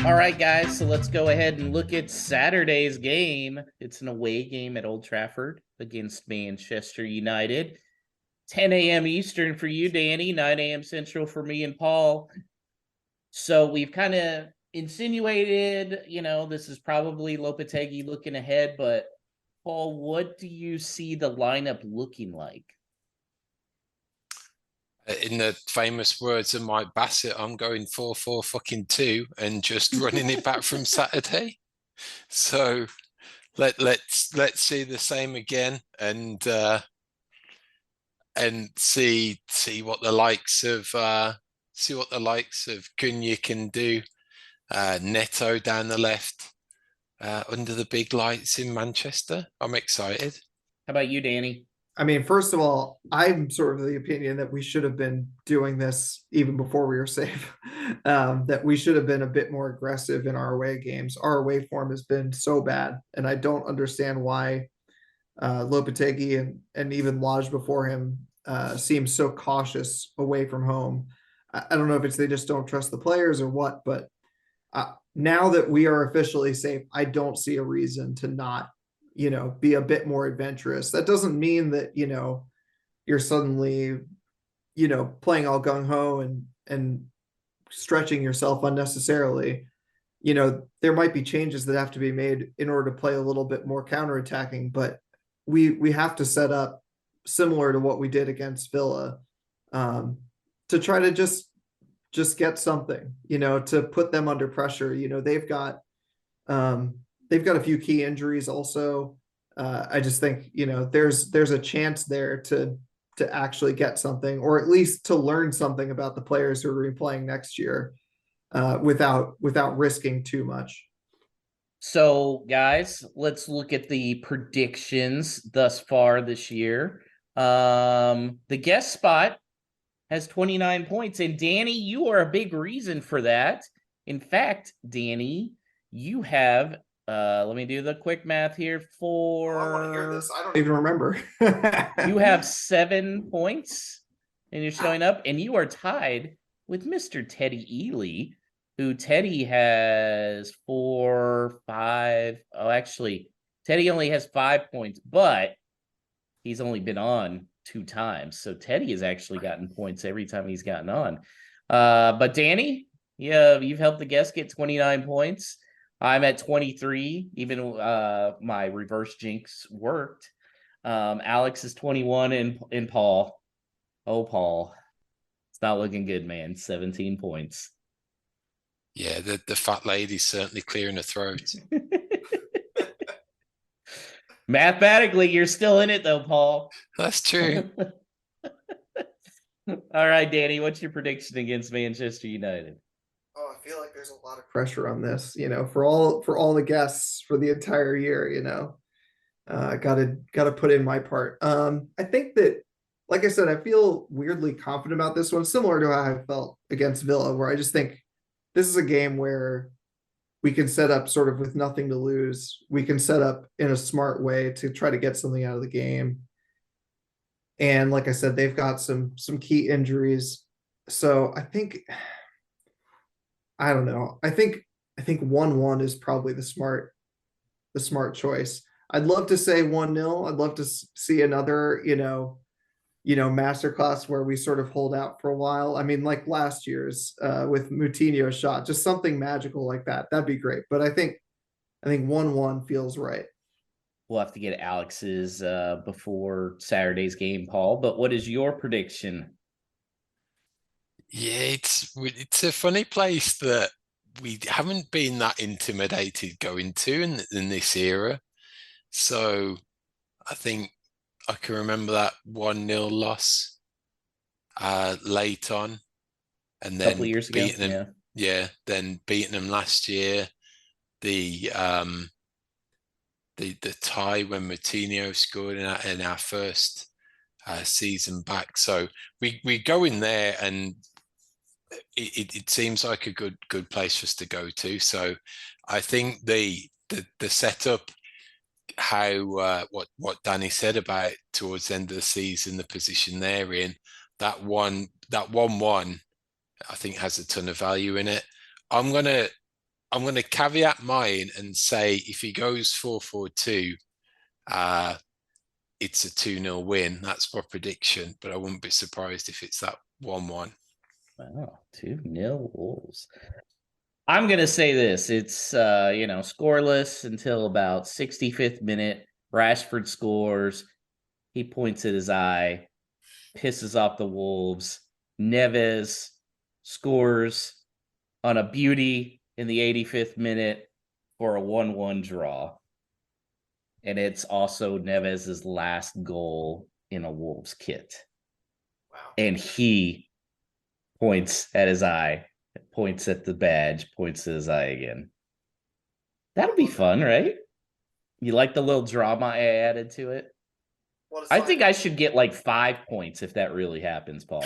All right, guys, so let's go ahead and look at Saturday's game. It's an away game at Old Trafford against Manchester United. 10 a.m. Eastern for you, Danny, 9 a.m. Central for me and Paul. So we've kind of insinuated, this is probably Lopetegui looking ahead, but Paul, what do you see the lineup looking like? In the famous words of Mike Bassett, I'm going 4-4-2 and just running it back from Saturday. So let's see the same again and see what the likes of Cunha can do. Neto down the left, under the big lights in Manchester. I'm excited. How about you, Danny? I mean, first of all, I'm sort of the opinion that we should have been doing this even before we were safe. That we should have been a bit more aggressive in our away games. Our away form has been so bad, and I don't understand why Lopetegui and even Lodge before him seem so cautious away from home. I don't know if it's they just don't trust the players or what, but now that we are officially safe, I don't see a reason to not, be a bit more adventurous. That doesn't mean that, you're suddenly, playing all gung ho and stretching yourself unnecessarily. There might be changes that have to be made in order to play a little bit more counterattacking, but we have to set up similar to what we did against Villa, to try to just get something, to put them under pressure. They've got a few key injuries also. I just think, there's a chance there to actually get something, or at least to learn something about the players who are playing next year, without risking too much. So, guys, let's look at the predictions thus far this year. The guest spot has 29 points, and Danny, you are a big reason for that. In fact, Danny, you have let me do the quick math here. I want to hear this. I don't even remember. You have 7 points, and you're showing up, and you are tied with Mr. Teddy Ely, who Teddy has 4, 5. Oh, actually, Teddy only has 5 points, but he's only been on 2 times. So Teddy has actually gotten points every time he's gotten on. But Danny, yeah, you've helped the guest get 29 points. I'm at 23. Even my reverse jinx worked. Alex is 21, and Paul. Oh, Paul. It's not looking good, man. 17 points. Yeah, the fat lady's certainly clearing her throat. Mathematically, you're still in it, though, Paul. That's true. All right, Danny, what's your prediction against Manchester United? Oh, I feel like there's a lot of pressure on this, for all the guests for the entire year, gotta put in my part. I think that, like I said, I feel weirdly confident about this one, similar to how I felt against Villa, where I just think this is a game where we can set up sort of with nothing to lose. We can set up in a smart way to try to get something out of the game. And like I said, they've got some key injuries. So I don't know. I think 1-1 is probably the smart choice. I'd love to say 1-0. I'd love to see another, masterclass where we sort of hold out for a while. I mean, like last year's with Moutinho's shot, just something magical like that. That'd be great. But I think 1-1 feels right. We'll have to get Alex's before Saturday's game, Paul. But what is your prediction? Yeah, it's a funny place that we haven't been that intimidated going to in this era. So I think I can remember that 1-0 loss late on, and then couple years ago, beating them. Yeah, then beating them last year. The tie when Moutinho scored in our first season back. So we go in there, and it seems like a good place for us to go to. So I think the setup, how what Danny said about towards the end of the season, the position they're in, that 1-1, I think has a ton of value in it. I'm gonna caveat mine and say if he goes 4-4-2, it's a 2-0 win. That's my prediction, but I wouldn't be surprised if it's that 1-1. Wow, 2-0 Wolves. I'm gonna say this. It's scoreless until about 65th minute. Rashford scores. He points at his eye, pisses off the Wolves. Neves scores on a beauty in the 85th minute for a 1-1 draw. And it's also Neves's last goal in a Wolves kit. Wow. And he points at his eye, points at the badge, points at his eye again. That'll be fun, right? You like the little drama I added to it? I think I should get like 5 points if that really happens, Paul.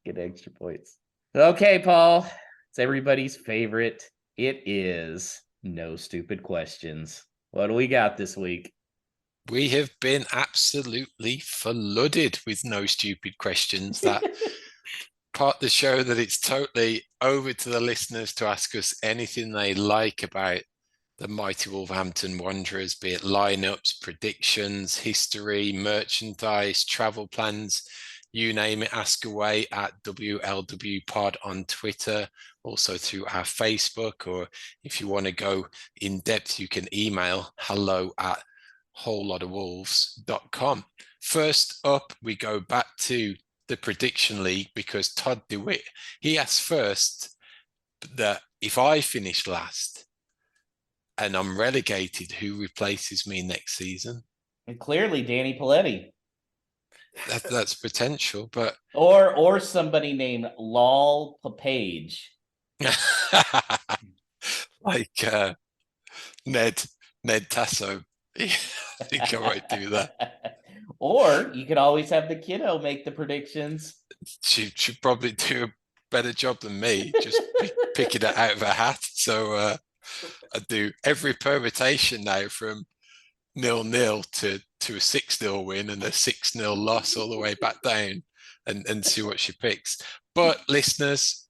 Get extra points. Okay, Paul. It's everybody's favorite. It is no stupid questions. What do we got this week? We have been absolutely flooded with no stupid questions. That part of the show that it's totally over to the listeners to ask us anything they like about the mighty Wolverhampton Wanderers, be it lineups, predictions, history, merchandise, travel plans, you name it, ask away at WLW Pod on Twitter, also through our Facebook, or if you want to go in depth, you can email hello@wholelotofwolves.com. First up, we go back to the prediction league because Todd DeWitt, he asked first that if I finish last and I'm relegated, who replaces me next season? And clearly, Danny Paletti. That's potential, but or somebody named Lol Papage. like Ned Tasso. I think I might do that. Or you could always have the kiddo make the predictions. She should probably do a better job than me, just picking it out of a hat. So I do every permutation now from 0-0 to a 6-0 win and a 6-0 loss all the way back down and see what she picks. But listeners,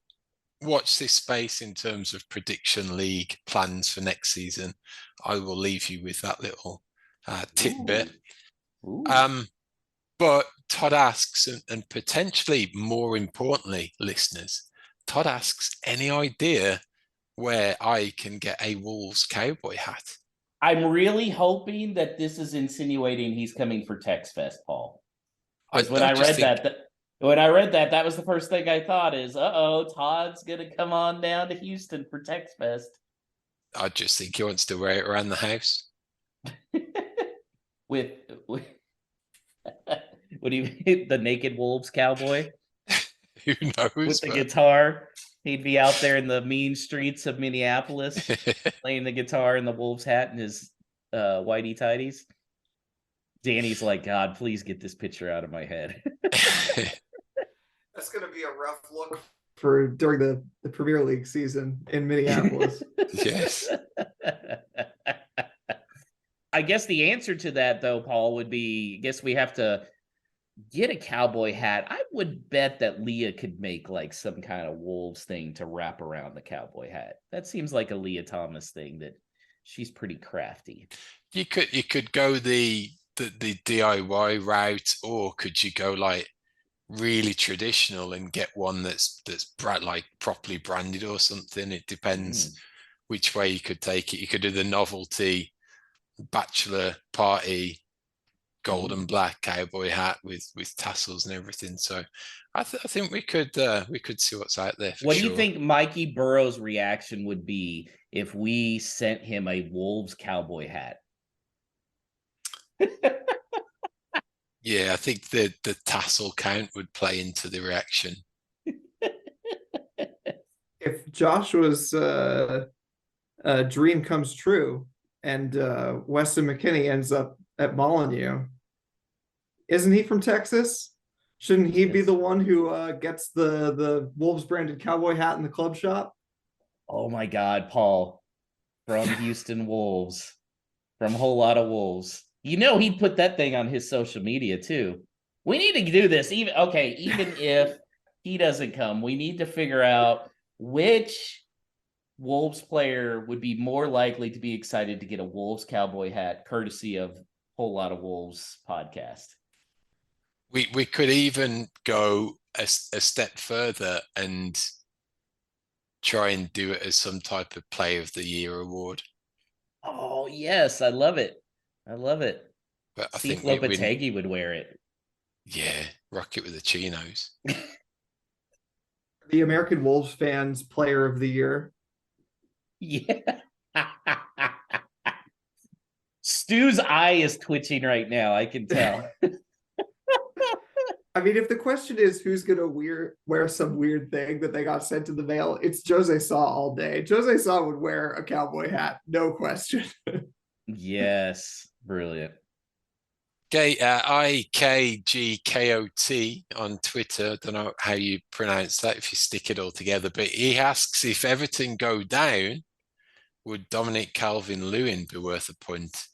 watch this space in terms of prediction league plans for next season. I will leave you with that little tidbit. Ooh. But Todd asks, and potentially more importantly, listeners, Todd asks, any idea where I can get a Wolves cowboy hat? I'm really hoping that this is insinuating he's coming for TexFest, Paul. Because when I read that, that was the first thing I thought is, Todd's gonna come on down to Houston for TexFest. I just think he wants to wear it around the house. with what do you the naked Wolves cowboy? Who knows? With the guitar. He'd be out there in the mean streets of Minneapolis playing the guitar in the Wolves hat and his whitey tighties. Danny's like, God, please get this picture out of my head. That's going to be a rough look for during the Premier League season in Minneapolis. Yes. I guess the answer to that, though, Paul, would be, I guess we have to get a cowboy hat. I would bet that Leah could make like some kind of Wolves thing to wrap around the cowboy hat. That seems like a Leah Thomas thing that she's pretty crafty. You could go the DIY route, or could you go like really traditional and get one that's like properly branded or something? It depends which way you could take it. You could do the novelty bachelor party gold and black cowboy hat with tassels and everything. So I think we could see what's out there. What do you think Mikey Burrow's reaction would be if we sent him a Wolves cowboy hat? Yeah, I think the tassel count would play into the reaction. If Joshua's dream comes true and Weston McKennie ends up at Molyneux, isn't he from Texas? Shouldn't he be the one who gets the Wolves branded cowboy hat in the club shop? Oh my God, Paul, from Houston Wolves, from Whole Lot of Wolves. You know, he'd put that thing on his social media too. We need to do this. Even if he doesn't come, we need to figure out which Wolves player would be more likely to be excited to get a Wolves cowboy hat, courtesy of Whole Lot of Wolves podcast. We could even go a step further and try and do it as some type of Play of the Year award. Oh yes, I love it. But I think Lopetegui would wear it. Yeah, rock it with the chinos. The American Wolves fans Player of the Year. Yeah. Stu's eye is twitching right now. I can tell. I mean, if the question is who's going to wear some weird thing that they got sent in the mail, it's Jose Sa all day. Jose Sa would wear a cowboy hat, no question. Yes. Brilliant. Okay, IKGKOT on Twitter. Don't know how you pronounce that if you stick it all together, but he asks if Everton go down, would Dominic Calvin-Lewin be worth a punt?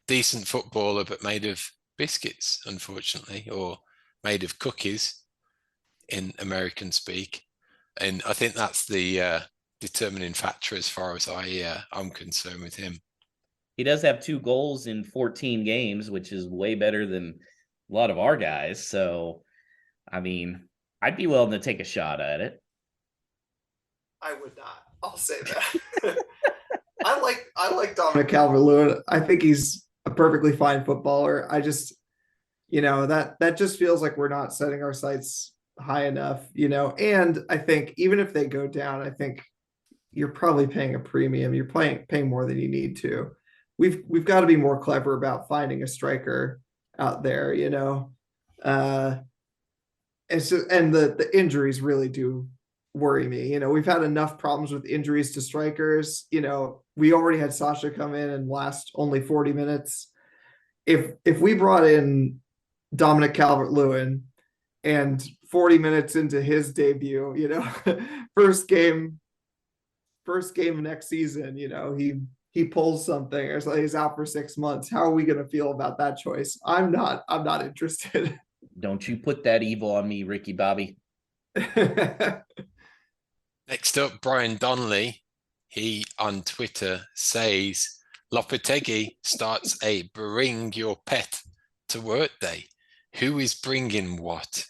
Decent footballer, but made of biscuits, unfortunately, or made of cookies in American speak. And I think that's the determining factor as far as I'm concerned with him. He does have 2 goals in 14 games, which is way better than a lot of our guys. So, I mean, I'd be willing to take a shot at it. I would not. I'll say that. I like Dominic Calvert-Lewin. I think he's a perfectly fine footballer. I just, that just feels like we're not setting our sights high enough, and I think even if they go down, I think you're probably paying a premium. You're paying more than you need to. We've got to be more clever about finding a striker out there, it's just, and the injuries really do worry me. We've had enough problems with injuries to strikers. We already had Sasha come in and last only 40 minutes. If we brought in Dominic Calvert-Lewin and 40 minutes into his debut, first game next season, he pulls something or so he's out for 6 months. How are we going to feel about that choice? I'm not interested. Don't you put that evil on me, Ricky Bobby. Next up, Brian Donnelly. He on Twitter says Lopetegui starts a bring your pet to work day. Who is bringing what?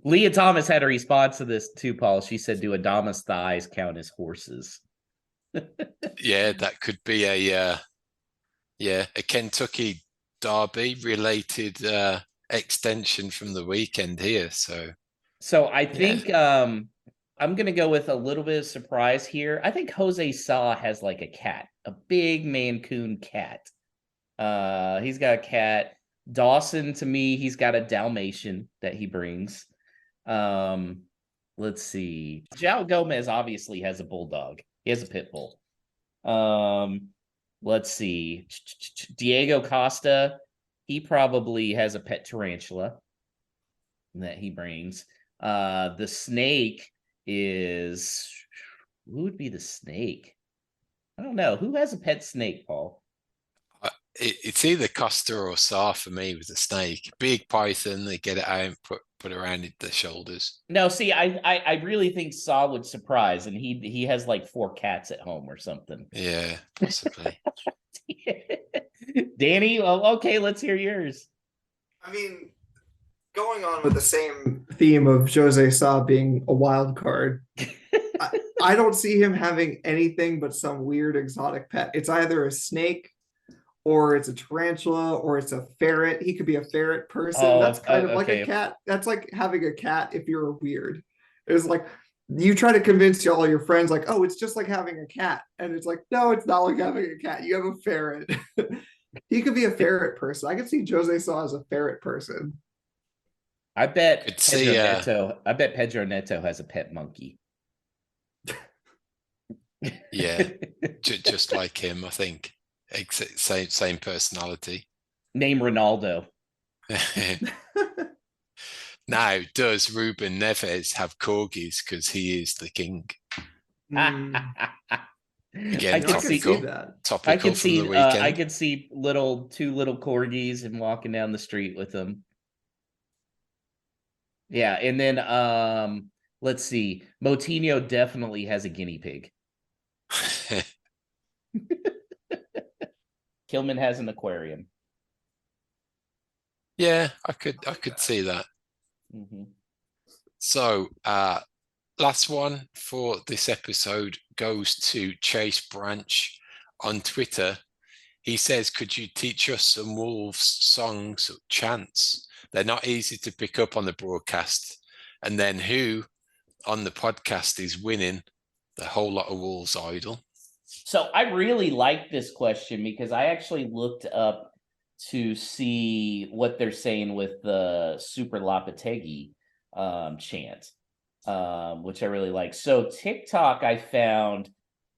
Leah Thomas had a response to this too, Paul. She said, do Adama's thighs count as horses? Yeah, that could be a Kentucky Derby related extension from the weekend here. So I think I'm going to go with a little bit of surprise here. I think Jose Sa has like a cat, a big Mancoon cat. He's got a cat. Dawson, to me, he's got a Dalmatian that he brings. Let's see. João Gomez obviously has a bulldog. He has a pit bull. Let's see. Diego Costa, he probably has a pet tarantula that he brings. The snake is, who would be the snake? I don't know. Who has a pet snake, Paul? It's either Costa or Sa for me with the snake. Big python, they get it out and put around the shoulders. No, see, I really think Sa would surprise, and he has like 4 cats at home or something. Yeah, possibly. Danny, well, okay, let's hear yours. I mean, going on with the same theme of Jose Sa being a wild card, I don't see him having anything but some weird exotic pet. It's either a snake or it's a tarantula or it's a ferret. He could be a ferret person. That's kind of like a cat. That's like having a cat if you're weird. It's like you try to convince all your friends like, oh, it's just like having a cat. And it's like, no, it's not like having a cat. You have a ferret. He could be a ferret person. I could see Jose Sa as a ferret person. I bet Pedro Neto has a pet monkey. Yeah, just like him, I think. Same personality. Name Ronaldo. Now, does Ruben Neves have corgis because he is the king? Again, topical from the weekend. I could see 2 little corgis and walking down the street with them. Yeah, and then let's see. Moutinho definitely has a guinea pig. Kilman has an aquarium. Yeah, I could see that. Mm-hmm. So, last one for this episode goes to Chase Branch on Twitter. He says, could you teach us some Wolves songs or chants? They're not easy to pick up on the broadcast. And then who on the podcast is winning the Whole Lot of Wolves idol? So I really like this question because I actually looked up to see what they're saying with the Super Lopetegui chant, which I really like. So TikTok, I found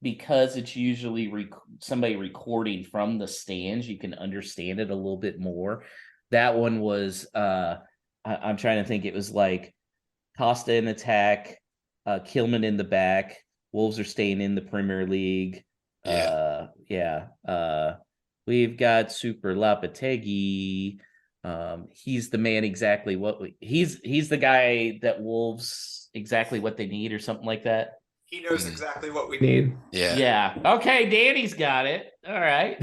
because it's usually somebody recording from the stands, you can understand it a little bit more. That one was I'm trying to think. It was like Costa in attack, Kilman in the back. Wolves are staying in the Premier League. We've got Super Lopetegui. He's the man exactly he's the guy that Wolves exactly what they need or something like that. He knows exactly what we need. Yeah. Okay, Danny's got it. All right.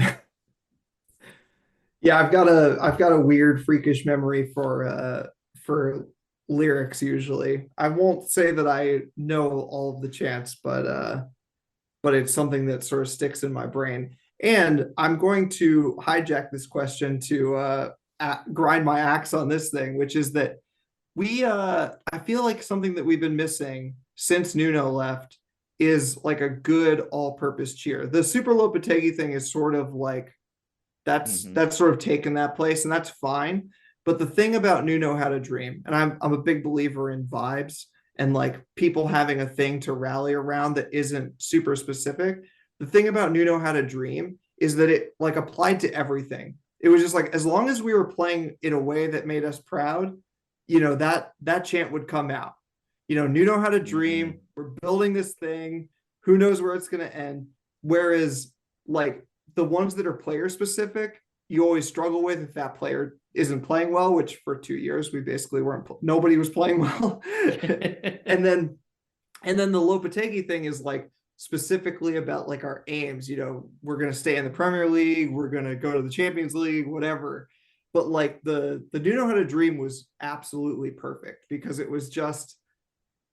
Yeah, I've got a weird freakish memory for lyrics usually. I won't say that I know all of the chants, but it's something that sort of sticks in my brain. And I'm going to hijack this question to grind my axe on this thing, which is that I feel like something that we've been missing since Nuno left is like a good all-purpose cheer. The Super Lopetegui thing is sort of like that's sort of taken that place, and that's fine. But the thing about Nuno Had a Dream, and I'm a big believer in vibes and like people having a thing to rally around that isn't super specific. The thing about Nuno Had a Dream is that it like applied to everything. It was just like as long as we were playing in a way that made us proud, that chant would come out. Nuno Had a Dream. We're building this thing. Who knows where it's going to end? Whereas like the ones that are player specific, you always struggle with if that player isn't playing well, which for 2 years we basically nobody was playing well. and then the Lopetegui thing is like specifically about like our aims. We're going to stay in the Premier League, we're going to go to the Champions League, whatever. But like the Nuno Had a Dream was absolutely perfect because it was just,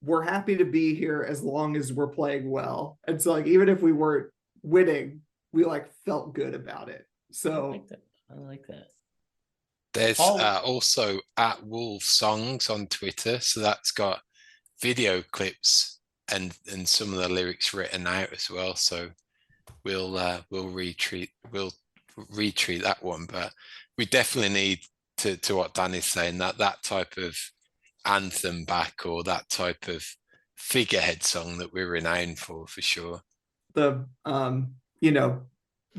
we're happy to be here as long as we're playing well. And so like even if we weren't winning, we like felt good about it. So I like that. There's also at Wolves Songs on Twitter, so that's got video clips and some of the lyrics written out as well. So we'll retweet that one, but we definitely need to what Dan is saying, that type of anthem back, or that type of figurehead song that we're renowned for sure. The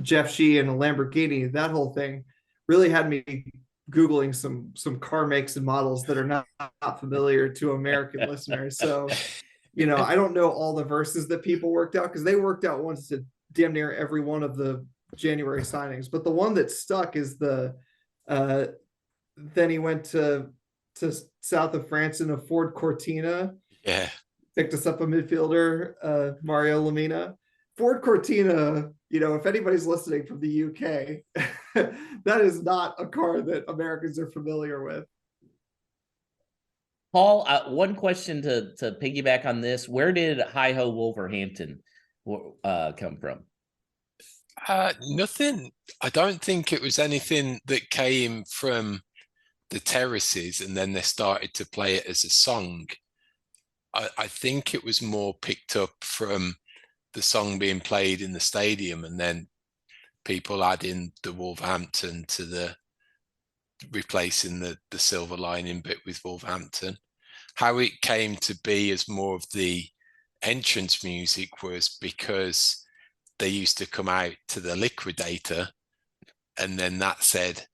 Jeff Shee and a Lamborghini, that whole thing really had me Googling some car makes and models that are not familiar to American listeners. So, I don't know all the verses that people worked out because they worked out once to damn near every one of the January signings. But the one that stuck is then he went to south of France in a Ford Cortina. Yeah. Picked us up a midfielder, Mario Lemina. Ford Cortina, if anybody's listening from the UK, that is not a car that Americans are familiar with. Paul, one question to piggyback on this. Where did Hi Ho Wolverhampton come from? Nothing. I don't think it was anything that came from the terraces and then they started to play it as a song. I think it was more picked up from the song being played in the stadium and then people adding the Wolverhampton to the replacing the silver lining bit with Wolverhampton. How it came to be as more of the entrance music was because they used to come out to the Liquidator and then that said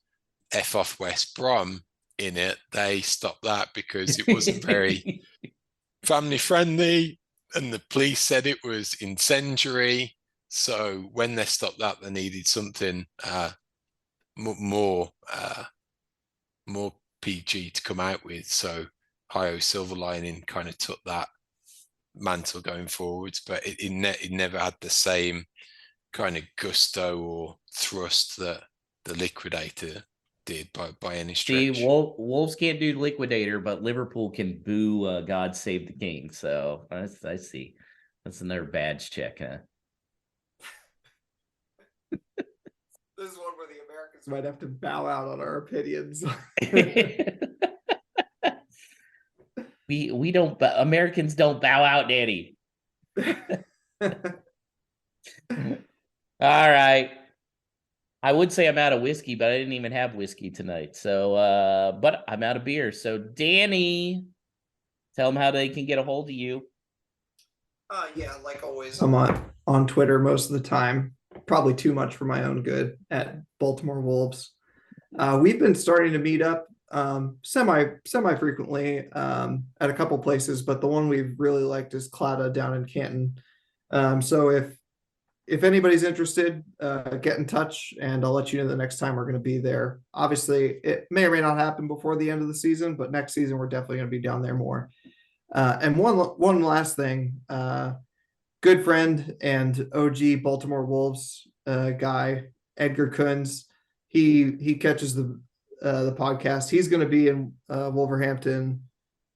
F off West Brom in it. They stopped that because it wasn't very family friendly and the police said it was incendiary. So when they stopped that, they needed something more PG to come out with. So Hi-Ho Silver Lining kind of took that mantle going forwards, but it never had the same kind of gusto or thrust that the Liquidator did by any stretch. See, Wolves can't do Liquidator, but Liverpool can boo God Save the King. So I see. That's another badge check, huh? This is one where the Americans might have to bow out on our opinions. we don't. Americans don't bow out, Danny. All right. I would say I'm out of whiskey, but I didn't even have whiskey tonight. So, but I'm out of beer. So, Danny, tell them how they can get a hold of you. Yeah, like always, I'm on Twitter most of the time. Probably too much for my own good at Baltimore Wolves. We've been starting to meet up semi frequently at a couple places, but the one we've really liked is Clada down in Canton. So if anybody's interested, get in touch and I'll let you know the next time we're going to be there. Obviously, it may or may not happen before the end of the season, but next season we're definitely going to be down there more. And one last thing, good friend and OG Baltimore Wolves guy Edgar Kunz, he catches the podcast. He's going to be in Wolverhampton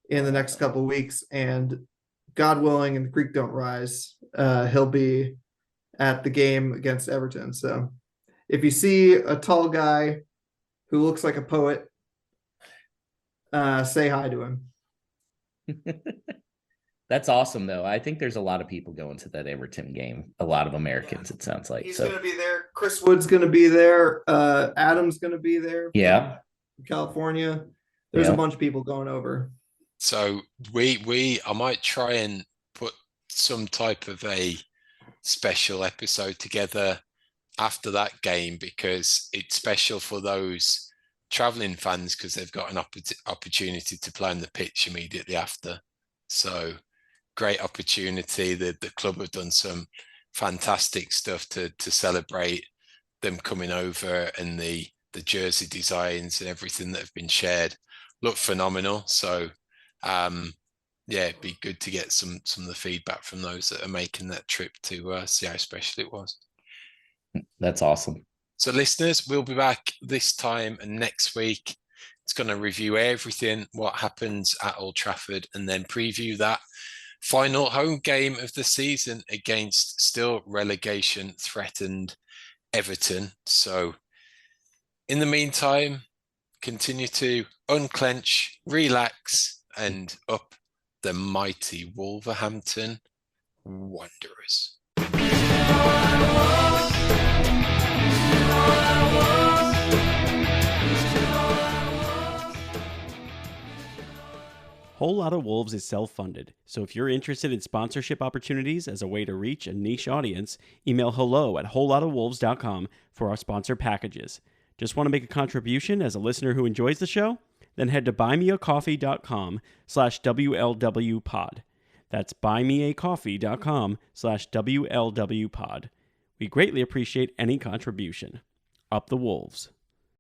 in the next couple of weeks, and God willing, and the creek don't rise, he'll be at the game against Everton. So if you see a tall guy who looks like a poet, say hi to him. That's awesome, though. I think there's a lot of people going to that Everton game. A lot of Americans, it sounds like. He's going to be there. Chris Wood's going to be there. Adam's going to be there. Yeah. California. There's a bunch of people going over. So I might try and put some type of a special episode together after that game, because it's special for those traveling fans because they've got an opportunity to play on the pitch immediately after. So great opportunity. The club have done some fantastic stuff to celebrate them coming over, and the jersey designs and everything that have been shared look phenomenal. So yeah, it'd be good to get some of the feedback from those that are making that trip to see how special it was. That's awesome. So listeners, we'll be back this time and next week. It's going to review everything, what happens at Old Trafford, and then preview that final home game of the season against still relegation threatened Everton. So in the meantime, continue to unclench, relax, and up the mighty Wolverhampton Wanderers. Whole Lotta Wolves is self-funded, so if you're interested in sponsorship opportunities as a way to reach a niche audience, email hello@wholelottawolves.com for our sponsor packages. Just want to make a contribution as a listener who enjoys the show? Then head to buymeacoffee.com/WLWpod. That's buymeacoffee.com/WLWpod. We greatly appreciate any contribution. Up the Wolves.